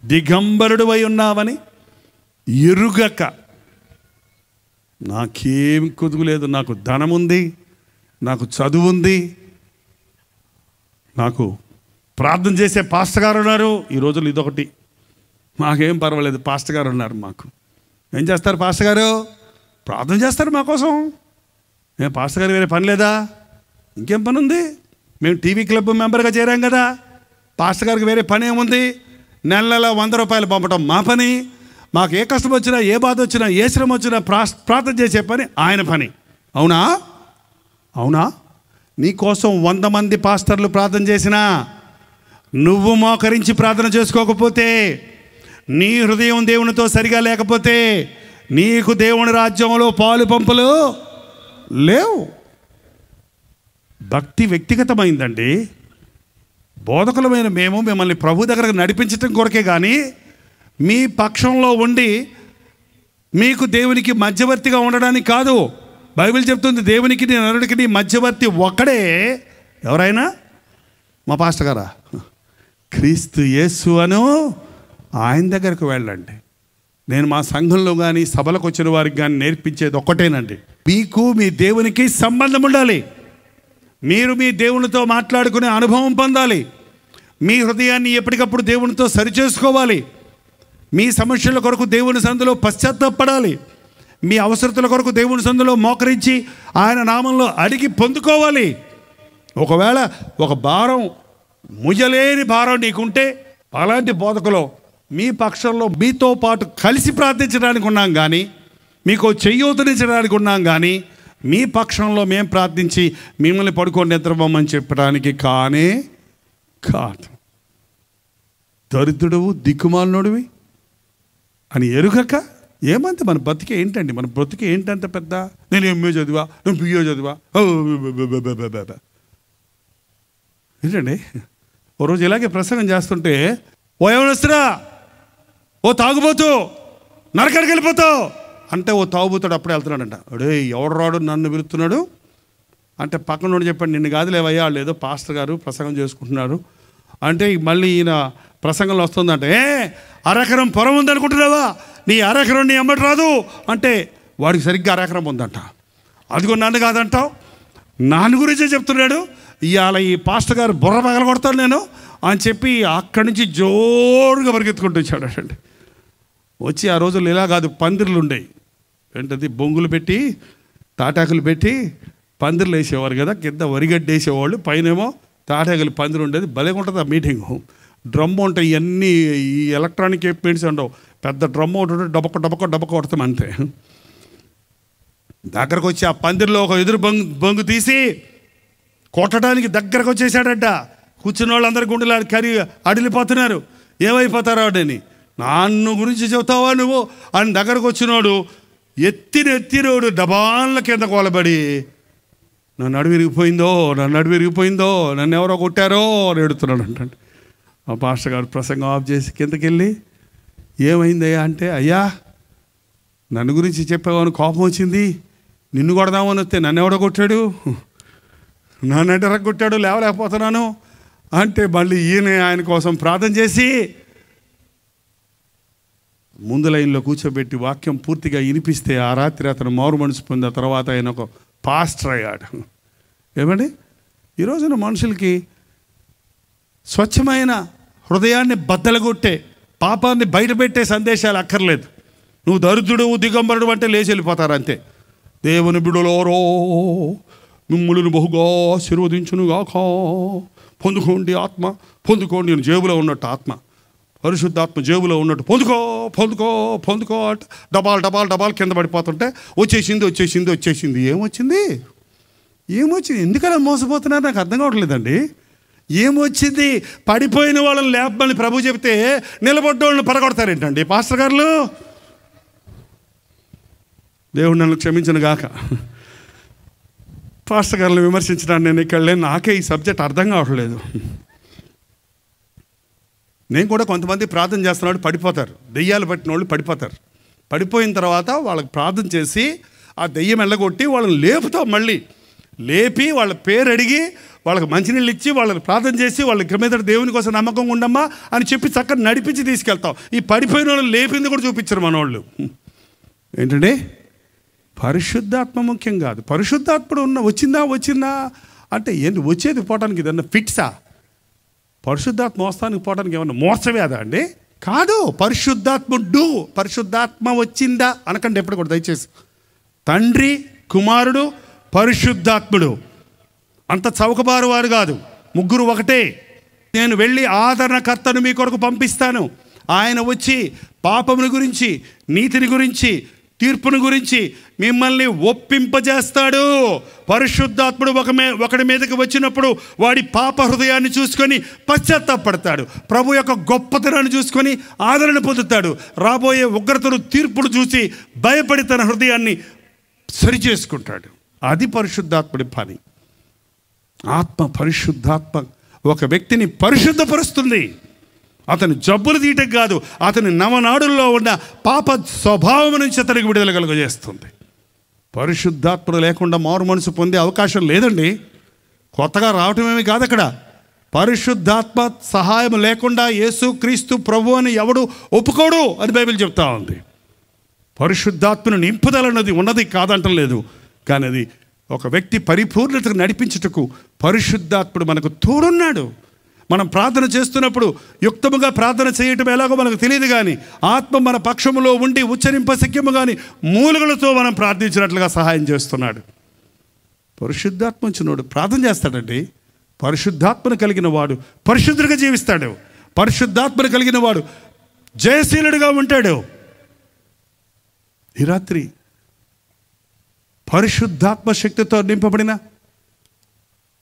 దిగంబరుడు అయి ఉన్నావని ఎరుగక. నాకేం కొదువులేదు, నాకు ధనముంది, నాకు చదువు ఉంది, నాకు ప్రార్థన చేసే పాస్టర్ గారు ఉన్నారు. ఈ రోజులు ఇదొకటి, మాకేం పర్వాలేదు, పాస్టర్ గారు ఉన్నారు. మాకు ఏం చేస్తారు పాస్టర్ గారు? ప్రార్థన చేస్తారు మా కోసం. మేము పాస్టర్ గారు వేరే పని లేదా? ఇంకేం పని ఉంది? మేము టీవీ క్లబ్ మెంబర్గా చేరాం కదా, పాస్టర్ గారికి వేరే పని ఏముంది? నెల 100 రూపాయలు పంపడం మా పని. మాకు ఏ కష్టం వచ్చినా, ఏ బాధ వచ్చినా, ఏ శ్రమ వచ్చినా ప్రార్థన చేసే పని ఆయన పని. అవునా? నీకోసం 100 మంది పాస్టర్లు ప్రార్థన చేసినా నువ్వు మోకరించి ప్రార్థన చేసుకోకపోతే, నీ హృదయం దేవునితో సరిగా లేకపోతే నీకు దేవుని రాజ్యంలో పాలు పంపులు లేవు. భక్తి వ్యక్తిగతమైందండి. బోధకులమైన మేము మిమ్మల్ని ప్రభు దగ్గరకు నడిపించటం కొరకే కానీ మీ పక్షంలో ఉండి మీకు దేవునికి మధ్యవర్తిగా ఉండడానికి కాదు. బైబిల్ చెప్తుంది, దేవునికి నరుడికి మధ్యవర్తి ఒక్కడే. ఎవరైనా? మా పాస్టర్ గారా? క్రీస్తు యేసు అను ఆయన దగ్గరకు వెళ్ళండి. నేను మా సంఘంలో కానీ సభలకు వచ్చిన వారికి కానీ నేర్పించేది ఒక్కటేనండి, మీకు మీ దేవునికి సంబంధం ఉండాలి. మీరు మీ దేవునితో మాట్లాడుకునే అనుభవం పొందాలి. మీ హృదయాన్ని ఎప్పటికప్పుడు దేవునితో సరిచేసుకోవాలి. మీ సమస్యల కొరకు దేవుని సన్నిధిలో పశ్చాత్తాపడాలి. మీ అవసరతల కొరకు దేవుని సందులో మోకరించి ఆయన నామంలో అడిగి పొందుకోవాలి. ఒకవేళ ఒక భారం, ముయ్యలేని భారం నీకుంటే అలాంటి బోధకులో మీ పక్షంలో మీతో పాటు కలిసి ప్రార్థించడానికి ఉన్నాం కానీ, మీకు చెయ్యూతనిచ్చడానికి ఉన్నాం కానీ, మీ పక్షంలో మేము ప్రార్థించి మిమ్మల్ని పడుకొని నిద్రపోమని చెప్పడానికి కానే కాదు. దరిద్రుడువు, దిక్కుమాలినోడివి అని ఎరుగక ఏమంటే మన బతికే ఏంటండి? మన బ్రతికే ఏంటంత పెద్ద? నేను ఎంఏ చదివా, నేను బిఏ చదివా ఏంటండి? ఓ రోజు ఇలాగే ప్రసంగం చేస్తుంటే, ఓ యవనస్తురా, ఓ తాగుబోతూ, నరకానికి వెళ్ళిపోతావు అంటే ఓ తాగుబోతాడు అప్పుడే వెళ్తున్నాడంట. అడే ఎవడు రాడు నన్ను పిలుస్తున్నాడు అంటే పక్కనోడు చెప్పాడు, నిన్ను కాదులేవయ్యా, వాళ్ళు ఏదో పాస్టర్ గారు ప్రసంగం చేసుకుంటున్నారు అంటే మళ్ళీ ఈయన ప్రసంగంలో వస్తుందంటే, అరెకరం పొలం ఉందనుకుంటున్నావా, నీ అరెకరం నీ అమ్మటి రాదు అంటే వాడికి సరిగ్గా అరెకరం ఉందంట. అదిగో నన్ను కాదంటావు, నాన్న గురించే చెప్తున్నాడు, ఇవాళ ఈ పాస్టర్ గారు బుర్ర పగల కొడతాను నేను అని చెప్పి అక్కడి నుంచి జోరుగా పరిగెత్తుకుంటూ వచ్చాడు అండి. వచ్చి ఆ రోజుల్లో ఇలా కాదు, పందిర్లు ఉండేవి. ఏంటది, బొంగులు పెట్టి తాటాకులు పెట్టి పందిర్లు వేసేవారు కదా, కింద వరిగడ్డ వేసేవాళ్ళు, పైనేమో తాటాకులు పందిరు ఉండేది. భలేగా ఉంటుంది ఆ మీటింగు. డ్రమ్ము ఉంటాయి, ఇవన్నీ ఈ ఎలక్ట్రానిక్ ఎక్విప్మెంట్స్ ఉండవు. పెద్ద డ్రమ్ము ఉంటుంది, డబ్బక కొడతాం అంతే. దగ్గరకు వచ్చి ఆ పందిరిలో ఒక ఎదురు బొంగు తీసి కొట్టడానికి దగ్గరకు వచ్చేసాడట. కూర్చున్న వాళ్ళందరూ గుండెలు అడిలిపోతున్నారు, ఏమైపోతారో అని. నన్ను గురించి చెబుతావా నువ్వు అని దగ్గరకు వచ్చినోడు ఎత్తినోడు డబాన్ల కింద కోలబడి, నన్ను అడుగు విరిగిపోయిందో, నన్ను ఎవరో కొట్టారో అని ఎడుతున్నాడు అంటండి. ఆ పాస్టర్ గారు ప్రసంగం ఆఫ్ చేసి కిందకి వెళ్ళి, ఏమైందయ్యా అంటే, అయ్యా నన్ను గురించి చెప్పావని కోపం వచ్చింది, నిన్ను కొడదామని వస్తే నన్ను ఎవడో కొట్టాడు, నన్ను ఎడర కొట్టాడు, లేవలేకపోతున్నాను అంటే మళ్ళీ ఈయన ఆయన కోసం ప్రార్థన చేసి ముందు లైన్లో కూర్చోబెట్టి వాక్యం పూర్తిగా వినిపిస్తే ఆ రాత్రి అతను మారు మనసు పొందిన తర్వాత ఆయన ఒక పాస్టర్ అయ్యాడు. ఏమండి, ఈ రోజున మనుషులకి స్వచ్ఛమైన హృదయాన్ని బద్దలగొట్టే, పాపాన్ని బయటపెట్టే సందేశాలు అక్కర్లేదు. నువ్వు దరిద్రుడు, దిగంబరుడు అంటే లేచి వెళ్ళిపోతారు అంతే. దేవుని బిడ్డలారో మిమ్ములను బహుగా ఆశీర్వదించునుగాక, పొందుకోండి ఆత్మ, పొందుకోండి. నేను జేబులో ఉన్నట్టు ఆత్మ, పరిశుద్ధాత్మ జేబులో ఉన్నట్టు పొందుకో అంటే డబాల్ కింద పడిపోతుంటే వచ్చేసింది. ఏమొచ్చింది? ఎందుకలా మోసపోతున్నారు నాకు అర్థం కావట్లేదండి. ఏమొచ్చింది? పడిపోయిన వాళ్ళని లేపమని ప్రభు చెప్తే నిలబడ్డ వాళ్ళని పడగొడతారేంటండి పాస్టర్ గారు? దేవుడు నన్ను క్షమించను గాక. పాస్టర్ గారిని విమర్శించడానికి నేను ఇక్కడ లేను, నాకే ఈ సబ్జెక్ట్ అర్థం కావట్లేదు. నేను కూడా కొంతమంది ప్రార్థన చేస్తున్నాడు పడిపోతారు, దెయ్యాలు పట్టిన వాళ్ళు పడిపోతారు. పడిపోయిన తర్వాత వాళ్ళకి ప్రార్థన చేసి ఆ దెయ్యం వెళ్ళగొట్టి వాళ్ళని లేపుతాం. మళ్ళీ లేపి వాళ్ళ పేరు అడిగి వాళ్ళకి మంచినీళ్ళు ఇచ్చి వాళ్ళని ప్రార్థన చేసి వాళ్ళకి మీద దేవుని కోసం నమ్మకంగా ఉండమ్మా అని చెప్పి చక్కగా నడిపించి తీసుకెళ్తాం. ఈ పడిపోయిన వాళ్ళని లేపింది కూడా చూపించారు మన వాళ్ళు. ఏంటంటే పరిశుద్ధాత్మ ముఖ్యం కాదు. పరిశుద్ధాత్ముడు వచ్చిందా అంటే ఏంటి? వచ్చేది పోవటానికి ఏదన్నా ఫిట్సా? పరిశుద్ధాత్మ వస్తానికి పోవడానికి ఏమన్నా మోసవేదా అండి? కాదు. పరిశుద్ధాత్మ వచ్చిందా అనకండి ఎప్పుడు కూడా దయచేసి. తండ్రి, కుమారుడు, పరిశుద్ధాత్ముడు అంత చౌకబారు వారు కాదు, ముగ్గురు ఒకటే. నేను వెళ్ళి ఆదరణకర్తను మీ కొరకు పంపిస్తాను. ఆయన వచ్చి పాపముని గురించి, నీతిని గురించి, తీర్పుని గురించి మిమ్మల్ని ఒప్పింపజేస్తాడు. పరిశుద్ధాత్ముడు ఒకడి మీదకి వచ్చినప్పుడు వాడి పాప హృదయాన్ని చూసుకొని పశ్చాత్తాపడతాడు. ప్రభు యొక్క గొప్పతనాన్ని చూసుకొని ఆదరణ పొందుతాడు. రాబోయే ఉగ్రతను, తీర్పును చూసి భయపడి తన హృదయాన్ని సరిచేసుకుంటాడు. అది పరిశుద్ధాత్ముడి పని. పరిశుద్ధాత్మ ఒక వ్యక్తిని పరిశుద్ధపరుస్తుంది. అతని జబ్బులు తీయటం కాదు, అతని నవనాడుల్లో ఉన్న పాప స్వభావం నుంచి అతనికి విడుదల కలుగజేస్తుంది. పరిశుద్ధాత్మ లేకుండా మారు మనసు పొందే అవకాశం లేదండి. కొత్తగా రావటమేమి కాదు. అక్కడ పరిశుద్ధాత్మ సహాయం లేకుండా యేసు క్రీస్తు ప్రభు అని ఎవడు ఒప్పుకోడు అని బైబిల్ చెప్తా ఉంది. పరిశుద్ధాత్మను నింపుదల అన్నది ఉన్నది కాదంటం లేదు, కానీ అది ఒక వ్యక్తి పరిపూర్ణతకు నడిపించుటకు పరిశుద్ధాత్ముడు మనకు తోడున్నాడు. మనం ప్రార్థన చేస్తున్నప్పుడు యుక్తముగా ప్రార్థన చేయటం ఎలాగో మనకు తెలియదు, కానీ ఆత్మ మన పక్షములో ఉండి ఉచ్చరింపశక్యము కానీ మూలుగులతో మనం ప్రార్థించినట్లుగా సహాయం చేస్తున్నాడు. పరిశుద్ధాత్మ వచ్చినోడు ప్రార్థన చేస్తాడండి. పరిశుద్ధాత్మను కలిగిన వాడు పరిశుద్ధుడిగా జీవిస్తాడు. పరిశుద్ధాత్మను కలిగిన వాడు జయశీలుడిగా ఉంటాడు. ఈ రాత్రి పరిశుద్ధాత్మ శక్తితో నింపబడిన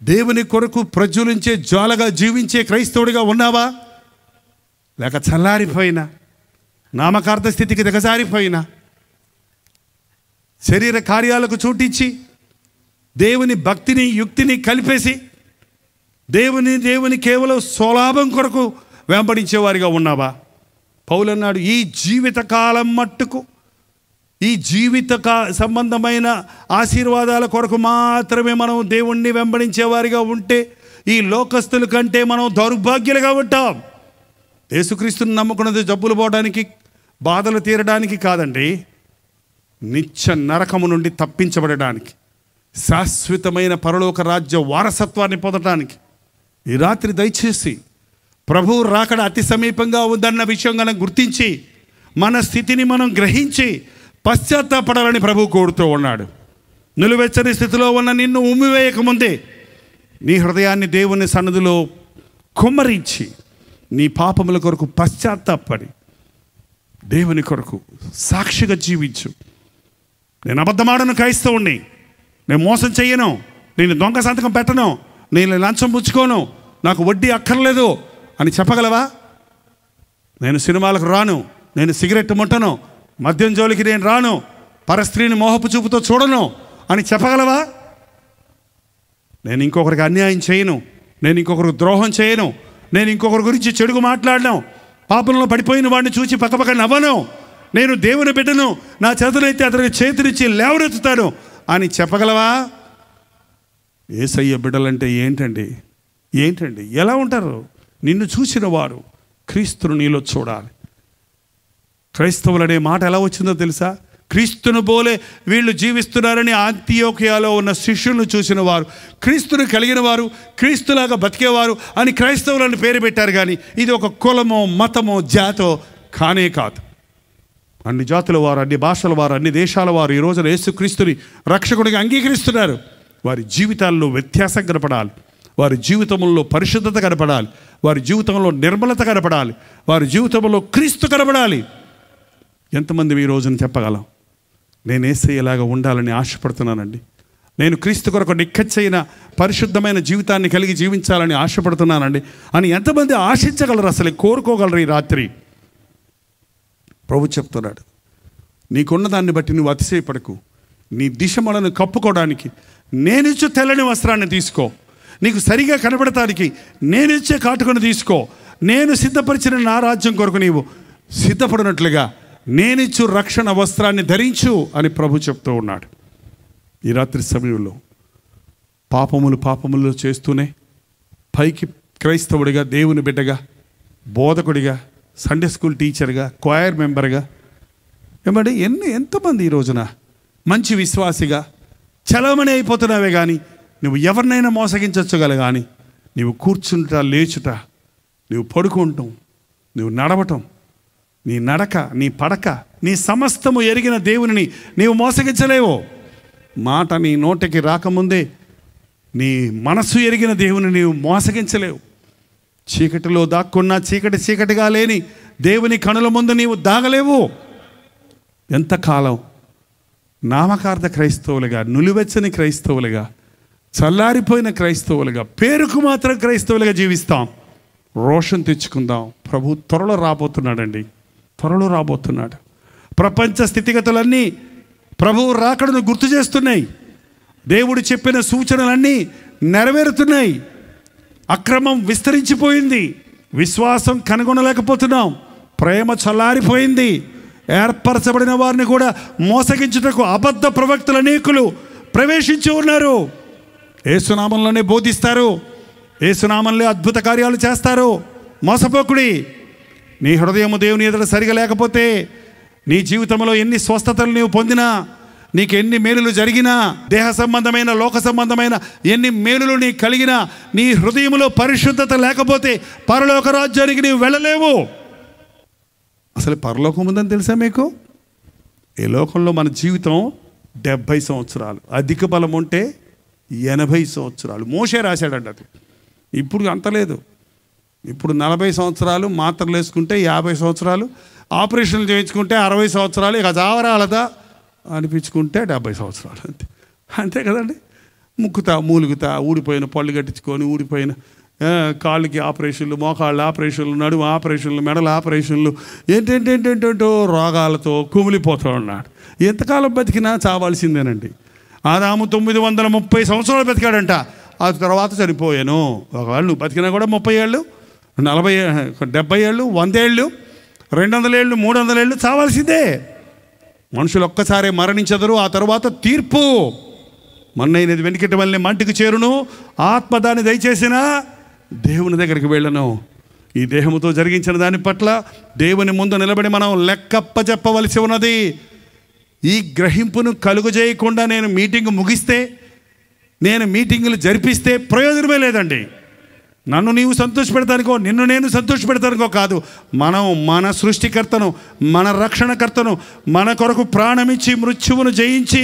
దేవుని కొరకు ప్రజ్వలించే జ్వాలగా జీవించే క్రైస్తవుడిగా ఉన్నావా? లేక చల్లారిపోయినా, నామకార్థ స్థితికి దిగజారిపోయినా, శరీర కార్యాలకు చోటిచ్చి దేవుని భక్తిని యుక్తిని కలిపేసి దేవుని కేవలం స్వలాభం కొరకు వెంబడించేవారిగా ఉన్నావా? పౌలు అన్నాడు, ఈ జీవితకాలం మట్టుకు ఈ సంబంధమైన ఆశీర్వాదాల కొరకు మాత్రమే మనం దేవుణ్ణి వెంబడించేవారిగా ఉంటే ఈ లోకస్తుల కంటే మనం దౌర్భాగ్యులుగా ఉంటాం. యేసుక్రీస్తుని నమ్ముకున్నది జబ్బులు పోవడానికి, బాధలు తీరడానికి కాదండి, నిత్య నరకము నుండి తప్పించబడడానికి, శాశ్వతమైన పరలోక రాజ్య వారసత్వాన్ని పొందడానికి. ఈ రాత్రి దయచేసి ప్రభువు రాకడ అతి సమీపంగా ఉందన్న విషయం మనం గుర్తించి మన స్థితిని మనం గ్రహించి పశ్చాత్తాపడాలని ప్రభువు కోరుతూ ఉన్నాడు. నిలువెచ్చని స్థితిలో ఉన్న నిన్ను ఉమ్మివేయకముందే నీ హృదయాన్ని దేవుని సన్నిధిలో కుమ్మరించి నీ పాపముల కొరకు పశ్చాత్తాపడి దేవుని కొరకు సాక్షిగా జీవించు. నేను అబద్ధమాడను క్రైస్తవుణ్ణి, నేను మోసం చెయ్యను, నేను దొంగ సంతకం పెట్టను, నేను లంచం పుచ్చుకోను, నాకు వడ్డీ అక్కర్లేదు అని చెప్పగలవా? నేను సినిమాలకు రాను, నేను సిగరెట్ ముట్టను, మద్యం జోలికి నేను రాను, పరస్త్రీని మోహపు చూపుతో చూడను అని చెప్పగలవా? నేను ఇంకొకరికి అన్యాయం చేయను, నేను ఇంకొకరికి ద్రోహం చేయను, నేను ఇంకొకరి గురించి చెడుగు మాట్లాడను, పాపంలో పడిపోయిన వాడిని చూసి పక్కపక్క నవ్వను, నేను దేవుని బిడ్డను, నా చేతులైతే అతనికి చేతులిచ్చి లేవనెత్తుతాను అని చెప్పగలవా? యేసయ్య బిడ్డలంటే ఏంటండి ఎలా ఉంటారు? నిన్ను చూసిన వారు క్రీస్తును నీలో చూడాలి. క్రైస్తవులు అనే మాట ఎలా వచ్చిందో తెలుసా? క్రీస్తును పోలే వీళ్ళు జీవిస్తున్నారని అంతియోకియాలో ఉన్న శిష్యులను చూసిన వారు, క్రీస్తును కలిగిన వారు, క్రీస్తులాగా బతికేవారు అని క్రైస్తవులను పేరు పెట్టారు. కానీ ఇది ఒక కులమో మతమో జాతో కానే కాదు. అన్ని జాతుల వారు, అన్ని భాషల వారు, అన్ని దేశాల వారు ఈ రోజున యేసుక్రీస్తుని రక్షకుడిగా అంగీకరిస్తున్నారు. వారి జీవితాల్లో వ్యత్యాసం కనపడాలి, వారి జీవితంలో పరిశుద్ధత కనపడాలి, వారి జీవితంలో నిర్మలత కనపడాలి, వారి జీవితంలో క్రీస్తు కనపడాలి. ఎంతమంది ఈ రోజున చెప్పగలం, నేను యేసయ్యలాగా ఉండాలని ఆశపడుతున్నానండి, నేను క్రీస్తు కొరకు నిక్కచ్చైన పరిశుద్ధమైన జీవితాన్ని కలిగి జీవించాలని ఆశపడుతున్నానండి అని ఎంతమంది ఆశించగలరు? అసలు కోరుకోగలరు? ఈ రాత్రి ప్రభు చెప్తున్నాడు, నీకున్న దాన్ని బట్టి నువ్వు అతిశయపడకు. నీ దిశమలను కప్పుకోవడానికి నేనిచ్చే తెల్లని వస్త్రాన్ని తీసుకో, నీకు సరిగా కనబడటానికి నేనిచ్చే కాటుకను తీసుకో, నేను సిద్ధపరిచిన నా రాజ్యం కొరకు నీవు సిద్ధపడినట్లుగా నేనిచ్చు రక్షణ వస్త్రాన్ని ధరించు అని ప్రభు చెప్తూ ఉన్నాడు. ఈ రాత్రి సమయంలో పాపములు చేస్తూనే పైకి క్రైస్తవుడిగా, దేవుని బిడ్డగా, బోధకుడిగా, సండే స్కూల్ టీచర్గా, క్వైర్ మెంబర్గా ఎంతమంది ఈ రోజున మంచి విశ్వాసిగా చలమణి అయిపోతున్నావే. కానీ నువ్వు ఎవరినైనా మోసగించగల, కానీ నువ్వు కూర్చుంటా, లేచుట, నువ్వు పడుకుంటాం, నువ్వు నడవటం, నీ నడక, నీ పడక, నీ సమస్తము ఎరిగిన దేవుని నీవు మోసగించలేవు. మాట నీ నోటికి రాకముందే నీ మనసు ఎరిగిన దేవుని నీవు మోసగించలేవు. చీకటిలో దాక్కున్నా చీకటిగా లేని దేవుని కనుల ముందు నీవు దాగలేవు. ఎంతకాలం నామకార్థ క్రైస్తవులుగా, నులివెచ్చని క్రైస్తవులుగా, చల్లారిపోయిన క్రైస్తవులుగా, పేరుకు మాత్రం క్రైస్తవులుగా జీవిస్తాం? రోషం తెచ్చుకుందాం. ప్రభు త్వరలో రాబోతున్నాడండి, త్వరలో రాబోతున్నాడు. ప్రపంచ స్థితిగతులన్నీ ప్రభువు రాకడను గుర్తు చేస్తున్నాయి. దేవుడు చెప్పిన సూచనలన్నీ నెరవేరుతున్నాయి. అక్రమం విస్తరించిపోయింది, విశ్వాసం కనుగొనలేకపోతున్నాం, ప్రేమ చల్లారిపోయింది. ఏర్పరచబడిన వారిని కూడా మోసగించుటకు అబద్ధ ప్రవక్తల అనేకులు ప్రవేశించి ఉన్నారు. యేసునామంలోనే బోధిస్తారు, యేసునామంలో అద్భుత కార్యాలు చేస్తారు. మోసపోకుడి. నీ హృదయము దేవుని ఎదుట సరిగా లేకపోతే, నీ జీవితంలో ఎన్ని స్వస్థతలు నీవు పొందినా, నీకు ఎన్ని మేలులు జరిగినా, దేహ సంబంధమైన లోక సంబంధమైన ఎన్ని మేలులు నీకు కలిగినా, నీ హృదయంలో పరిశుద్ధత లేకపోతే పరలోక రాజ్యానికి నీవు వెళ్ళలేవు. అసలు పరలోకం ఉందని తెలుసా మీకు? ఈ లోకంలో మన జీవితం 70 సంవత్సరాలు, అధిక బలం ఉంటే 80 సంవత్సరాలు. మోషే రాశాడంట అది. ఇప్పుడు అంత లేదు. ఇప్పుడు 40 సంవత్సరాలు, మాత్రలు వేసుకుంటే 50 సంవత్సరాలు, ఆపరేషన్లు చేయించుకుంటే 60 సంవత్సరాలు, ఇక జావరాలదా అనిపించుకుంటే 70 సంవత్సరాలు. అంతే కదండి. మూలుగుతా ఊడిపోయిన పళ్ళు కట్టించుకొని, ఊడిపోయిన కాళ్ళకి ఆపరేషన్లు, మోకాళ్ళ ఆపరేషన్లు, నడుము ఆపరేషన్లు, మెడల ఆపరేషన్లు, ఏంటేంటేంటేంటో రోగాలతో కుమిలిపోతూ ఉన్నాడు. ఎంతకాలం బతికినా చావాల్సిందేనండి. ఆదాము 930 సంవత్సరాలు బతికాడంట. ఆ తర్వాత చనిపోయాను. ఒకవేళ నువ్వు బతికినా కూడా 30 ఏళ్ళు, 40, 70 ఏళ్ళు, 100 ఏళ్ళు, 200 ఏళ్ళు, 300 ఏళ్ళు చావాల్సిందే. మనుషులు ఒక్కసారే మరణించదరు, ఆ తర్వాత తీర్పు. మన్నైనది వెనుకటి వల్లే మంటికి చేరును, ఆత్మ దాన్ని దయచేసిన దేవుని దగ్గరికి వెళ్ళను. ఈ దేహముతో జరిగించిన దాని పట్ల దేవుని ముందు నిలబడి మనం లెక్కప్ప చెప్పవలసి ఉన్నది. ఈ గ్రహింపును కలుగజేయకుండా నేను మీటింగ్ ముగిస్తే, నేను మీటింగులు జరిపిస్తే ప్రయోజనమే లేదండి. నన్ను నీవు సంతోషపెడతానికో, నిన్ను నేను సంతోషపెడతానికో కాదు. మనం మన సృష్టికర్తను, మన రక్షణకర్తను, మన కొరకు ప్రాణమిచ్చి, మృత్యువును జయించి,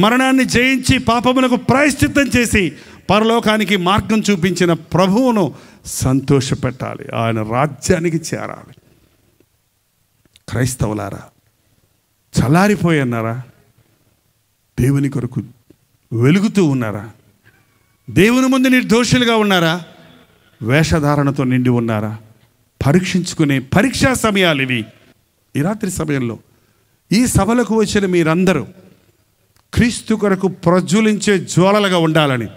మరణాన్ని జయించి, పాపమునకు ప్రాయశ్చిత్తం చేసి పరలోకానికి మార్గం చూపించిన ప్రభువును సంతోషపెట్టాలి. ఆయన రాజ్యానికి చేరాలి. క్రైస్తవులారా, చల్లారిపోయి ఉన్నారా? దేవుని కొరకు వెలుగుతూ ఉన్నారా? దేవుని ముందు నిర్దోషులుగా ఉన్నారా? వేషధారణతో నిండి ఉన్నారా? పరీక్షించుకునే పరీక్షా సమయాలు ఇవి. ఈ రాత్రి సమయంలో ఈ సభలకు వచ్చిన మీరందరూ క్రీస్తు కొరకు ప్రజ్వలించే జ్వాలలుగా ఉండాలని,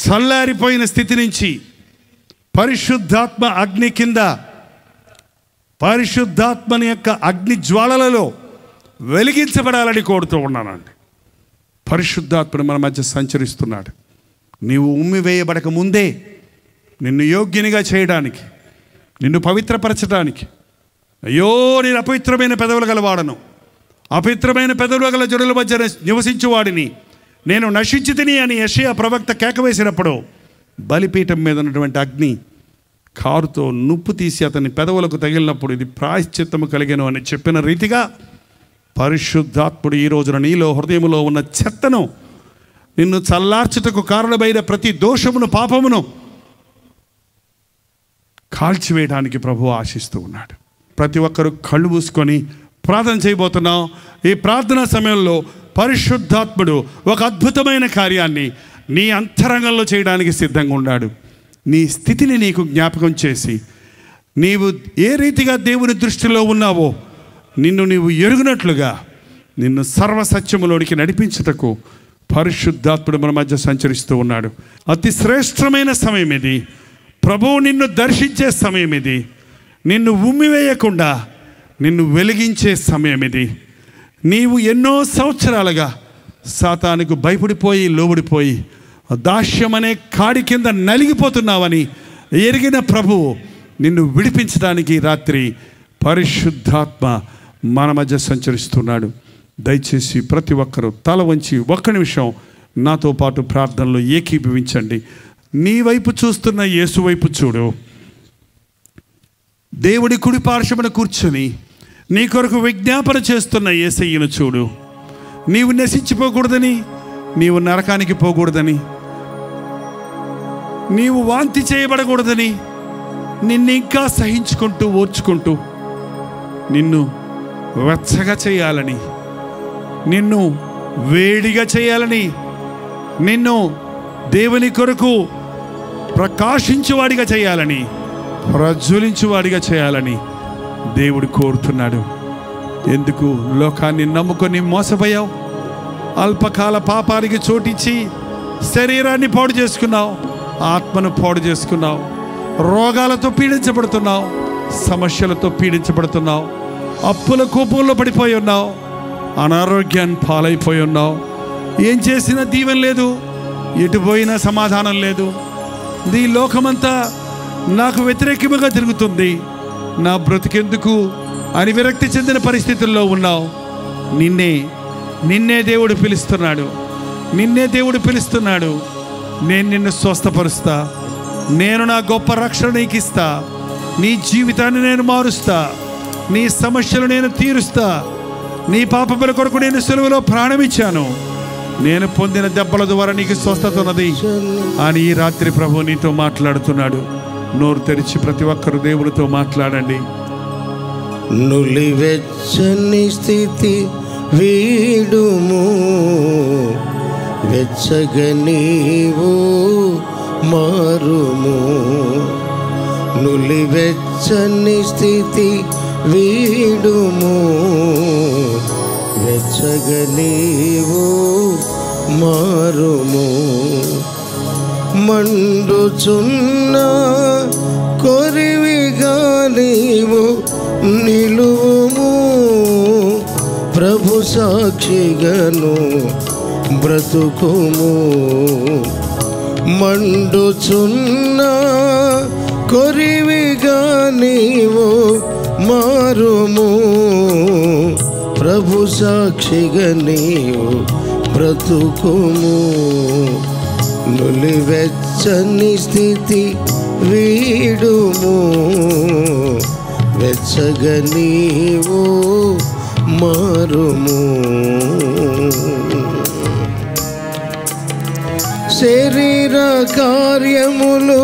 చల్లారిపోయిన స్థితి నుంచి పరిశుద్ధాత్మ అగ్ని కింద, పరిశుద్ధాత్మని యొక్క అగ్ని జ్వాలలలో వెలిగించబడాలని కోరుతూ ఉన్నానండి. పరిశుద్ధాత్మను మన మధ్య సంచరిస్తున్నాడు. నీవు ఉమ్మివేయబడక ముందే నిన్ను యోగ్యునిగా చేయడానికి, నిన్ను పవిత్రపరచడానికి, అయ్యో నేను అపవిత్రమైన పెదవులు గలవాడను, అపవిత్రమైన పెదవులు గల జనుల మధ్య నివసించువాడిని, నేను నశించి తిని అని యెషయా ప్రవక్త కేకవేసినప్పుడు బలిపీఠం మీద ఉన్నటువంటి అగ్ని కారుతో నుప్పు తీసి అతని పెదవులకు తగిలినప్పుడు ఇది ప్రాయశ్చిత్తము కలిగెను అని చెప్పిన రీతిగా పరిశుద్ధాత్ముడు ఈ రోజున నీలో హృదయములో ఉన్న చెత్తను, నిన్ను చల్లార్చుటకు కారణమైన ప్రతి దోషమును, పాపమును కాల్చివేయడానికి ప్రభువు ఆశిస్తూ ఉన్నాడు. ప్రతి ఒక్కరూ కళ్ళు మూసుకొని ప్రార్థన చేయబోతున్నాం. ఈ ప్రార్థనా సమయంలో పరిశుద్ధాత్ముడు ఒక అద్భుతమైన కార్యాన్ని నీ అంతరంగంలో చేయడానికి సిద్ధంగా ఉన్నాడు. నీ స్థితిని నీకు జ్ఞాపకం చేసి, నీవు ఏ రీతిగా దేవుని దృష్టిలో ఉన్నావో నిన్ను నీవు ఎరుగునట్లుగా నిన్ను సర్వసత్యములోనికి నడిపించుటకు పరిశుద్ధాత్ముడు మన మధ్య సంచరిస్తూ ఉన్నాడు. అతి శ్రేష్టమైన సమయం ఇది. ప్రభువు నిన్ను దర్శించే సమయం ఇది. నిన్ను ఉమ్మివేయకుండా నిన్ను వెలిగించే సమయం ఇది. నీవు ఎన్నో సంవత్సరాలుగా సాతానుకు భయపడిపోయి, లోబడిపోయి, దాస్యం అనే కాడి కింద నలిగిపోతున్నావని ఎరిగిన ప్రభువు నిన్ను విడిపించడానికి రాత్రి పరిశుద్ధాత్మ మన మధ్య సంచరిస్తున్నాడు. దయచేసి ప్రతి ఒక్కరూ తల వంచి ఒక్క నిమిషం నాతో పాటు ప్రార్థనలో ఏకీభవించండి. నీ వైపు చూస్తున్న యేసు వైపు చూడు. దేవుడి కుడి పార్శ్వమున కూర్చొని నీ కొరకు విజ్ఞాపన చేస్తున్న యేసయ్యను చూడు. నీవు నశించిపోకూడదని, నీవు నరకానికి పోకూడదని, నీవు వాంతి చేయబడకూడదని, నిన్ను ఇంకా సహించుకుంటూ, ఓర్చుకుంటూ, నిన్ను వెచ్చగా చేయాలని, నిన్ను వేడిగా చేయాలని, నిన్ను దేవుని కొరకు ప్రకాశించువాడిగా చేయాలని, ప్రజ్వలించువాడిగా చేయాలని దేవుడు కోరుతున్నాడు. ఎందుకు లోకాన్ని నమ్ముకొని మోసపోయావు? అల్పకాల పాపానికి చోటిచ్చి శరీరాన్ని పాడు చేసుకున్నావు, ఆత్మను పాడు చేసుకున్నావు, రోగాలతో పీడించబడుతున్నావు, సమస్యలతో పీడించబడుతున్నావు, అప్పుల కూపంలో పడిపోయి ఉన్నావు, అనారోగ్యాన్ని పాలైపోయి ఉన్నావు. ఏం చేసినా దీవెన లేదు, ఎటు పోయినా సమాధానం లేదు. ఈ లోకమంతా నాకు వ్యతిరేకముగా తిరుగుతుంది, నా బ్రతికెందుకు అని విరక్తి చెందిన పరిస్థితుల్లో ఉన్నావు. నిన్నే నిన్నే దేవుడు పిలుస్తున్నాడు, నిన్నే దేవుడు పిలుస్తున్నాడు. నేను నిన్ను స్వస్థపరుస్తా, నేను నా గొప్ప రక్షణ నీకు ఇస్తా, నీ జీవితాన్ని నేను మారుస్తా, నీ సమస్యలు నేను తీరుస్తా, నీ పాపముల కొరకు నేను సిలువలో ప్రాణమిచ్చాను, నేను పొందిన దెబ్బల ద్వారా నీకు స్వస్థత ఉన్నది అని ఈ రాత్రి ప్రభు నీతో మాట్లాడుతున్నాడు. నోరు తెరిచి ప్రతి ఒక్కరు దేవునితో మాట్లాడండి. నులివెచ్చని స్థితి వీడుము, వెచ్చగా నీవు మారుము. నులివెచ్చని స్థితి వీడుము, వెచ్చగా నీవు మారుము. మండుచున్న కొరివిగా నీవు నిలువుము, ప్రభు సాక్షిగాను బ్రతుకుము. మండుచున్న కొరివిగా నీవు మారుము, ప్రభు సాక్షిగా నీవు బ్రతుకుము. నులివెచ్చని స్థితి వీడుము, వెచ్చగా నీవు మారుము. శరీర కార్యములు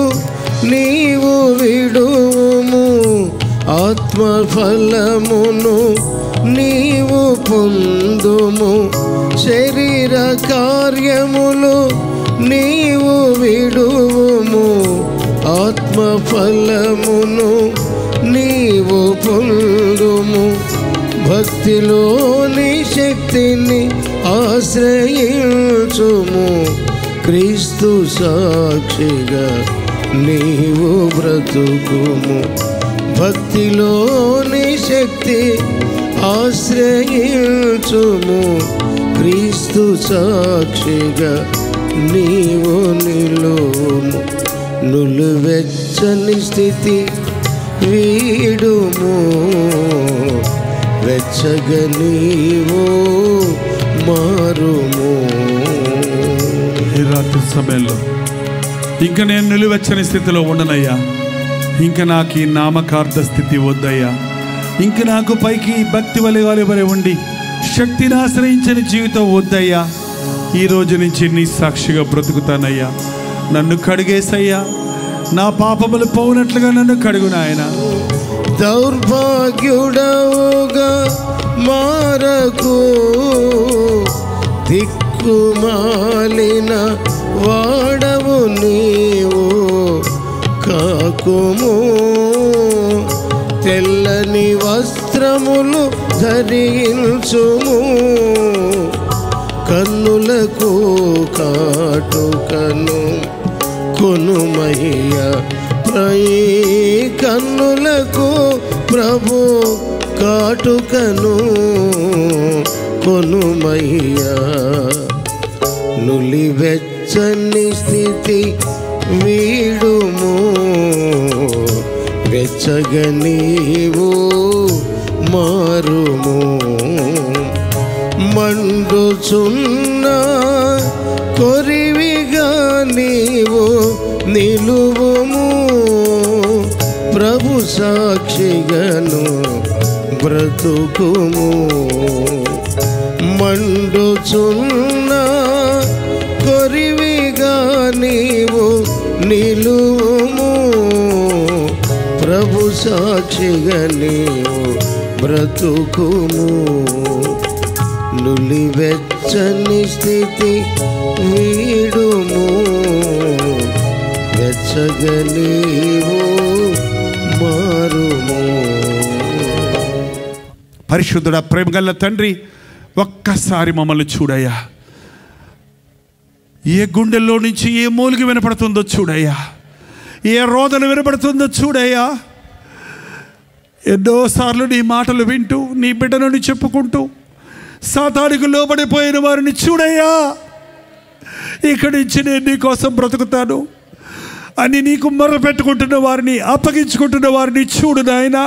నీవు విడుము, ఆత్మఫలమును నీవు పొందుము. శరీర కార్యములు నీవు విడుము, ఆత్మఫలమును నీవు పొందుము. భక్తిలోని శక్తిని ఆశ్రయించుము, క్రీస్తు సాక్షిగా నీవు బ్రతుకుము. భక్తిలోని శక్తి ఆశ్రయించుము, క్రీస్తు సాక్షిగా నీవు నిలువుము. నులివెచ్చని స్థితి వీడుము, వెచ్చగా నీవు మారుము. ఈ రాత్రి సమయంలో ఇంకా నేను నిలువెచ్చని స్థితిలో ఉండనయ్యా, ఇంకా నాకు ఈ నామకార్థ స్థితి వద్దయ్యా, ఇంకా నాకు పైకి భక్తి వలె ఉండి శక్తిని ఆశ్రయించిన జీవితం వద్దయ్యా. ఈ రోజు నుంచి నీ సాక్షిగా బ్రతుకుతానయ్యా. నన్ను కడిగేసయ్యా, నా పాపములు పోనట్లుగా నన్ను కడుగు నాయన. దౌర్భాగ్యుడవుగా మారకు, దిక్కుమాలిన వాడవు నీవు కాకుము. తెల్లని వస్త్రములు ధరించుము, కన్నులకు కాటుకను కొనుమయ్య. కన్నులకు ప్రభు కాటుకను కొనుమయ్యా. నులివెచ్చని స్థితి వీడుము, వెచ్చగా నీవు మారుము. మండుచున్న కొరివిగా నీవు నిలువుము, ప్రభు సాక్షిగాను బ్రతుకుము. మండుచున్న కొరివిగా నీవు నిలువుము, ప్రభు సాక్షిగా నీవు బ్రతుకుము. నులివెచ్చని స్థితి వీడుము, వెచ్చగా నీవు మారుము. పరిశుద్ధుడ, ప్రేమగల తండ్రి, ఒక్కసారి మమ్మల్ని చూడయ్యా. ఏ గుండెల్లో నుంచి ఏ మూలికి వినపడుతుందో చూడయ్యా, ఏ రోదన వినపడుతుందో చూడయ్యా. ఎన్నోసార్లు నీ మాటలు వింటూ నీ బిడ్డను చెప్పుకుంటూ సాతానుకు లోబడిపోయిన వారిని చూడయ్యా. ఇక్కడి నుంచి నేను నీ కోసం బ్రతుకుతాను అని నీకు మొర్ర పెట్టుకుంటున్న వారిని, అప్పగించుకుంటున్న వారిని చూడు నాయనా.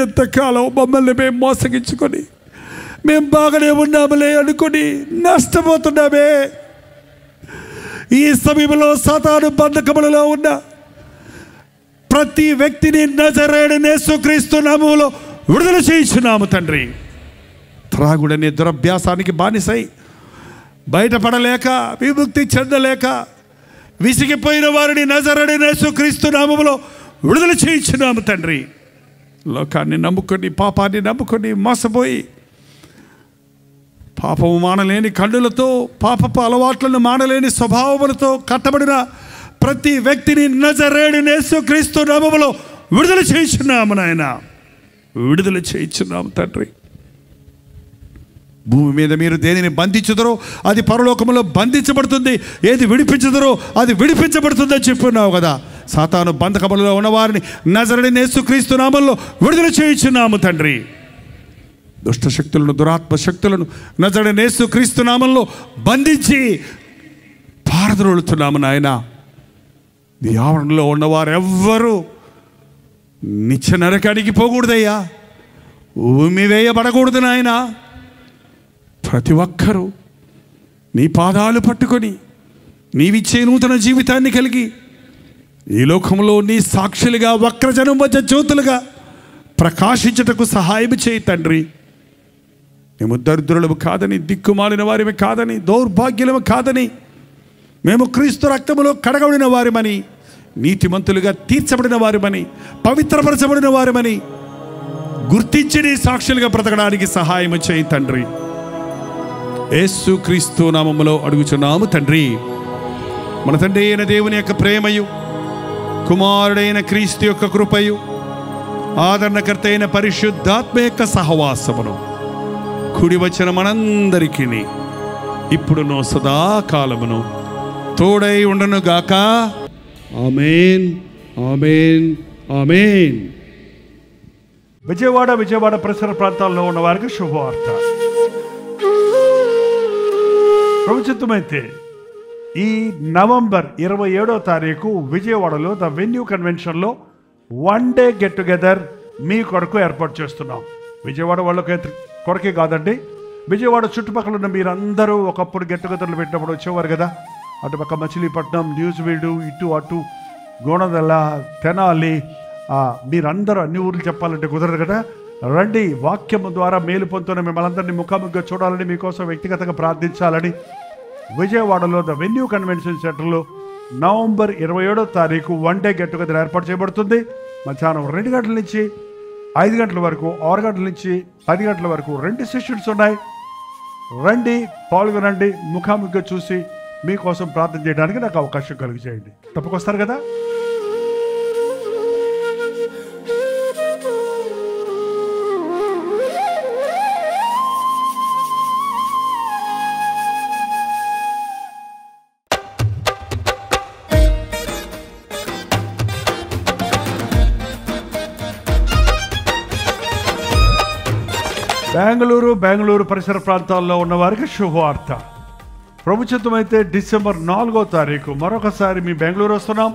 ఎంతకాలం మమ్మల్ని మేము మోసగించుకొని మేము బాగానే ఉన్నాములే అనుకుని నష్టపోతున్నామే. ఈ సమయంలో సాతాను బంధకములలో ఉన్న ప్రతి వ్యక్తిని నజరేయుడైన యేసుక్రీస్తు నామములో విడుదల చేయించున్నాము తండ్రి. త్రాగుడనే దురభ్యాసానికి బానిసై బయటపడలేక విముక్తి చెందలేక విసిగిపోయిన వారిని నజరేయుడైన యేసుక్రీస్తు నామములో విడుదల చేయించున్నాము తండ్రి. లోకాన్ని నమ్ముకొని పాపాన్ని నమ్ముకొని మోసపోయి పాపము మానలేని కన్నులతో పాపపు అలవాట్లను మానలేని స్వభావములతో కట్టబడిన ప్రతి వ్యక్తిని నజరేయుడైన యేసుక్రీస్తు నామములో విడుదల చేయించున్నాము నాయన, విడుదల చేయించున్నాము తండ్రి. భూమి మీద మీరు దేనిని బంధించుదరో అది పరలోకములో బంధించబడుతుంది, ఏది విడిపించుదరో అది విడిపించబడుతుందని చెప్పున్నావు కదా. సాతాను బంధకములలో ఉన్నవారిని నజరేయుడైన యేసుక్రీస్తు నామములో విడుదల చేయించున్నాము తండ్రి. దుష్ట శక్తులను దురాత్మ శక్తులను నజరేయుడైన యేసుక్రీస్తు నామములో బంధించి పారద్రోలుతున్నాము నాయన. ఈ ఆవరణలో ఉన్నవారెవ్వరూ నిత్య నరకానికి పోకూడదయ్యా, ఉమ్మి వేయబడకూడదు నాయన. ప్రతి ఒక్కరూ నీ పాదాలు పట్టుకొని నీవిచ్చే నూతన జీవితాన్ని కలిగి ఈ లోకంలో నీ సాక్షులుగా వక్రజనం మధ్య జ్యోతులుగా ప్రకాశించుటకు సహాయం చేయి తండ్రి. మేము దరిద్రులము కాదని, దిక్కుమాలిన వారిని కాదని, దౌర్భాగ్యులము కాదని, మేము క్రీస్తు రక్తములో కడగబడిన వారిమని, నీతిమంతులుగా తీర్చబడిన వారిమని, పవిత్రపరచబడిన వారిమని గుర్తించి నీ సాక్షులుగా బ్రతకడానికి సహాయం చేయి తండ్రి. యేసుక్రీస్తు నామములో అడుగుచున్నాము తండ్రి. మన తండ్రి అయిన దేవుని యొక్క ప్రేమయు, కుమారుడైన క్రీస్తు యొక్క కృపయు, ఆదరణకర్త అయిన పరిశుద్ధాత్మ యొక్క సహవాసమును కుడి వచ్చిన మనందరికీ ఇప్పుడును సదాకాలమును తోడై ఉండను గాక. ఆమేన్, ఆమేన్, ఆమేన్. విజయవాడ పరిసర ప్రాంతాల్లో ఉన్న వారికి శుభవార్త. ప్రభుత్వమైతే ఈ నవంబర్ 27వ తారీఖు విజయవాడలో ద వెన్యూ కన్వెన్షన్లో 1 డే గెట్ టుగెదర్ మీ కొరకు ఏర్పాటు చేస్తున్నాం. విజయవాడ వాళ్ళకి కొరకే కాదండి, విజయవాడ చుట్టుపక్కల ఉన్న మీరందరూ ఒకప్పుడు గెట్ టుగెదర్లు పెట్టినప్పుడు వచ్చేవారు కదా. అటుపక్క మచిలీపట్నం, న్యూజివీడు, ఇటు అటు గోనదల, తెనాలి, మీరందరూ అన్ని ఊర్లు చెప్పాలంటే కుదరదు కదా. రండి, వాక్యము ద్వారా మేలు పొందుతున్న మిమ్మల్ని అందరినీ ముఖాముఖిగా చూడాలని, మీకోసం వ్యక్తిగతంగా ప్రార్థించాలని విజయవాడలో ద వెన్యూ కన్వెన్షన్ సెంటర్లో నవంబర్ 27వ తారీఖు 1 డే గెట్ టుగెదర్ ఏర్పాటు చేయబడుతుంది. మధ్యాహ్నం 2 గంటల నుంచి 5 గంటల వరకు, 6 గంటల నుంచి 10 గంటల వరకు 2 సెషన్స్ ఉన్నాయి. రండి, పాల్గొనండి, ముఖాముఖిగా చూసి మీకోసం ప్రార్థన చేయడానికి నాకు అవకాశం కలిగజేయండి. తప్పకొస్తారు కదా. బెంగళూరు పరిసర ప్రాంతాల్లో ఉన్న వారికి శుభవార్త. ప్రభుత్వం అయితే డిసెంబర్ 4వ తారీఖు మరొకసారి మీ బెంగళూరు వస్తున్నాం.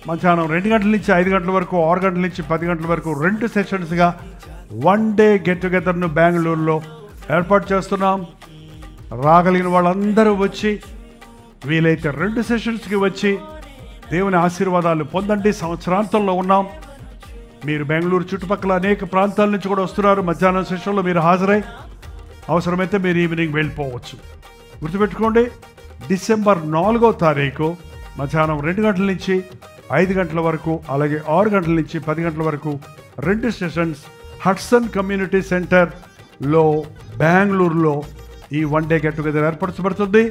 మధ్యాహ్నం 2 గంటల నుంచి 5 గంటల వరకు, 6 గంటల నుంచి 10 గంటల వరకు 2 సెషన్స్గా 1 డే గెట్ టుగెదర్ను బెంగళూరులో ఏర్పాటు చేస్తున్నాం. రాగలిగిన వాళ్ళందరూ వచ్చి, వీలైతే 2 సెషన్స్కి వచ్చి దేవుని ఆశీర్వాదాలు పొందండి. సంవత్సరాంతంలో ఉన్నాం. మీరు బెంగళూరు చుట్టుపక్కల అనేక ప్రాంతాల నుంచి కూడా వస్తున్నారు. మధ్యాహ్నం సెషన్లో మీరు హాజరై అవసరమైతే మీరు ఈవినింగ్ వెళ్ళిపోవచ్చు. గుర్తుపెట్టుకోండి, డిసెంబర్ 4వ తారీఖు మధ్యాహ్నం 2 గంటల నుంచి 5 గంటల వరకు, అలాగే 6 గంటల నుంచి 10 గంటల వరకు 2 సెషన్స్ హడ్సన్ కమ్యూనిటీ సెంటర్లో బెంగళూరులో ఈ 1 డే గెట్ టుగెదర్ ఏర్పరచబడుతుంది.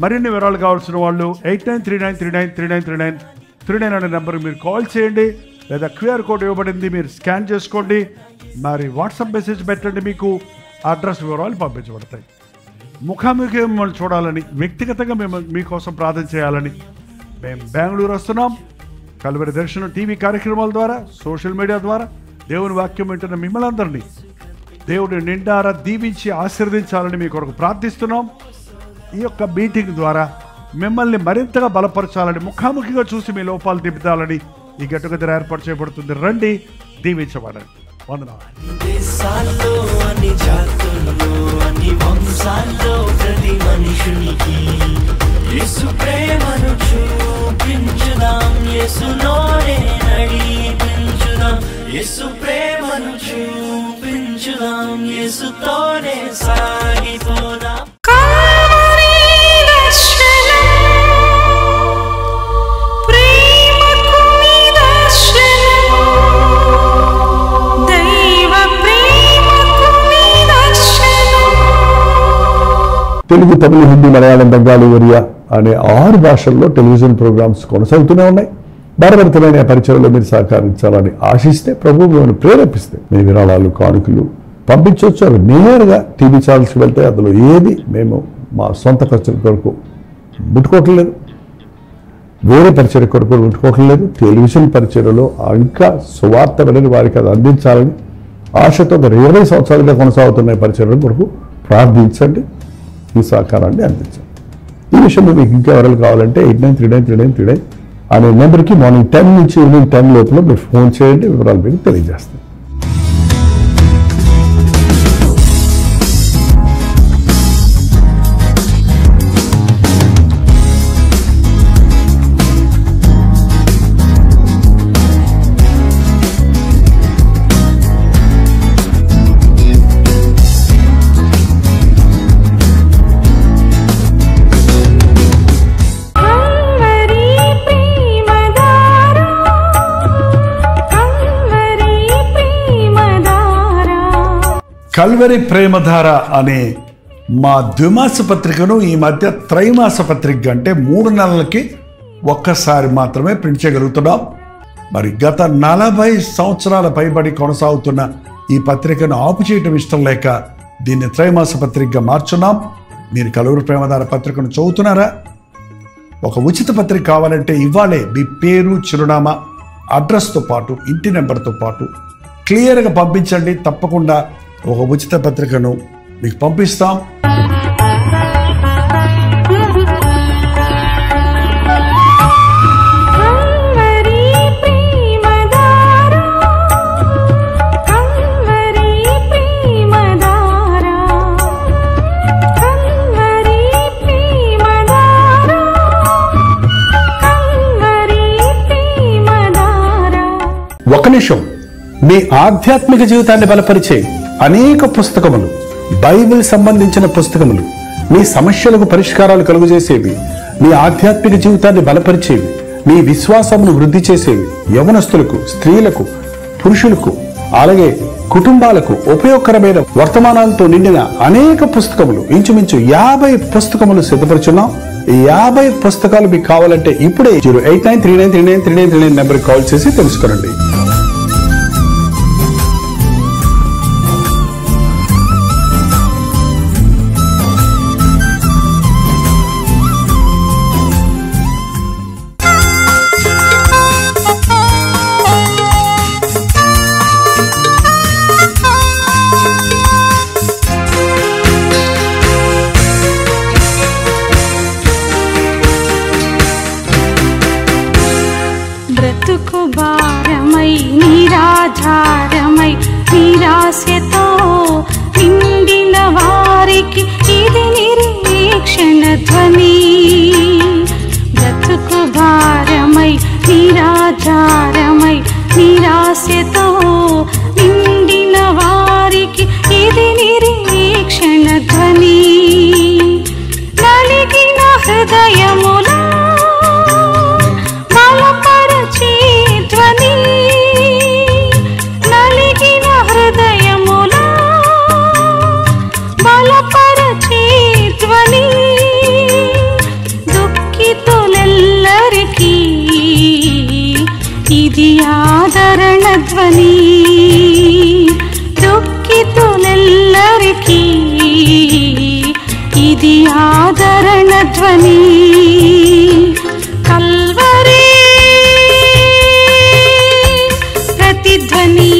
మరిన్ని వివరాలు కావాల్సిన వాళ్ళు 8939393939 అనే నెంబర్ మీరు కాల్ చేయండి, లేదా QR కోడ్ ఇవ్వబడింది, మీరు స్కాన్ చేసుకోండి. మరి వాట్సాప్ మెసేజ్ పెట్టండి, మీకు అడ్రస్ వివరాలు పంపించబడతాయి. ముఖాముఖి మిమ్మల్ని చూడాలని, వ్యక్తిగతంగా మీకోసం ప్రార్థన చేయాలని మేము బెంగళూరు వస్తున్నాం. కల్వరి దర్శనం టీవీ కార్యక్రమాల ద్వారా, సోషల్ మీడియా ద్వారా దేవుని వాక్యం వింటున్న మిమ్మల్ని అందరినీ దేవుని నిండారా దీవించి ఆశీర్వదించాలని మీ కొరకు ప్రార్థిస్తున్నాం. ఈ యొక్క మీటింగ్ ద్వారా మిమ్మల్ని మరింతగా బలపరచాలని, ముఖాముఖిగా చూసి మీ లోపాలు దింపుతాలని ఈ గెట్ టుగెదర్ ఏర్పాటు చేయబడుతుంది. రండి, దీవించబడండి. వందనాలు. దేశాల్లో అన్ని జాతుల్లో అన్ని వంశాల్లో ప్రతి మనుషునికి యేసు ప్రేమను చూపించుదాం, యేసులోనే నడిపించుదాం, యేసు ప్రేమను చూపించుదాం, యేసుతోనే సాగిపోదాం. తెలుగు, తమిళ, హిందీ, మలయాళం, బెంగాలీ, ఒరియా అనే 6 భాషల్లో టెలివిజన్ ప్రోగ్రామ్స్ కొనసాగుతూనే ఉన్నాయి. భారభరితమైన పరిచయంలో మీరు సహకరించాలని ఆశిస్తే, ప్రభువు మిమ్మల్ని ప్రేరేపిస్తే మీ విరాళాలు, కానుకలు పంపించవచ్చు. అవి నేరుగా టీవీ ఛానల్స్కి వెళ్తే అందులో ఏది మేము మా సొంత ఖర్చుల కొరకు ముట్టుకోవట్లేదు, వేరే పరిచయ కొరకు ముట్టుకోవట్లేదు. టెలివిజన్ పరిచయలో ఇంకా సువార్త వినని వారికి అది అందించాలని ఆశతో 20 సంవత్సరాలుగా కొనసాగుతున్న పరిచయం కొరకు ప్రార్థించండి, ఈ సహకారాన్ని అందించండి. ఈ విషయంలో మీకు ఇంకా ఎవరైనా కావాలంటే 89393939 అనే నెంబర్కి మార్నింగ్ 10 నుంచి ఈవినింగ్ 10 లోపల మీరు ఫోన్ చేయండి, వివరాలు మీకు తెలియజేస్తాం. కల్వరి ప్రేమధార అనే మా ద్విమాస పత్రికను ఈ మధ్య త్రైమాస పత్రిక అంటే 3 నెలలకి ఒక్కసారి మాత్రమే ప్రింట్ చేయగలుగుతున్నాం. మరి గత 40 సంవత్సరాల పైబడి కొనసాగుతున్న ఈ పత్రికను ఆపు చేయటం ఇష్టం లేక దీన్ని త్రైమాస పత్రికగా మార్చున్నాం. మీరు కల్వరి ప్రేమధార పత్రికను చదువుతున్నారా? ఒక ఉచిత పత్రిక కావాలంటే ఇవ్వాలే మీ పేరు, చిరునామా, అడ్రస్తో పాటు ఇంటి నెంబర్తో పాటు క్లియర్గా పంపించండి. తప్పకుండా ఒక ఉచిత పత్రికను మీకు పంపిస్తాం. ఒక నిమిషం, మీ ఆధ్యాత్మిక జీవితాన్ని బలపరిచే అనేక పుస్తకములు, బైబిల్ సంబంధించిన పుస్తకములు, మీ సమస్యలకు పరిష్కారాలు కలుగజేసేవి, మీ ఆధ్యాత్మిక జీవితాన్ని బలపరిచేవి, మీ విశ్వాసమును వృద్ధి చేసేవి, యవనస్తులకు, స్త్రీలకు, పురుషులకు, అలాగే కుటుంబాలకు ఉపయోగకరమైన వర్తమానాలతో నిండిన అనేక పుస్తకములు, ఇంచుమించు 50 పుస్తకములు సిద్ధపరుచున్నాం. ఈ 50 పుస్తకాలు మీకు కావాలంటే ఇప్పుడే 08939393939 నెంబర్కి కాల్ చేసి తెలుసుకోండి. బ్రతుకు భారమై నిరాధారమై నిరాశతో నిండిన వారికి ఇది నిరీక్షణ ధ్వని. బ్రతుకు భారమై నిరాధారమై నిరాశతో నిండిన వారికి ఇది నిరీక్షణ ధ్వని. నలిగిన హృదయములా ధ్వని, నలిగిన హృదయములా బలపరచే ధ్వని. దుఃఖితులెల్లరికీ ఇది ఆదరణ ధ్వని. దుఃఖితులెల్లరికీ ఇది ఆదరణ ధ్వని. కల్వరి ధ్వని.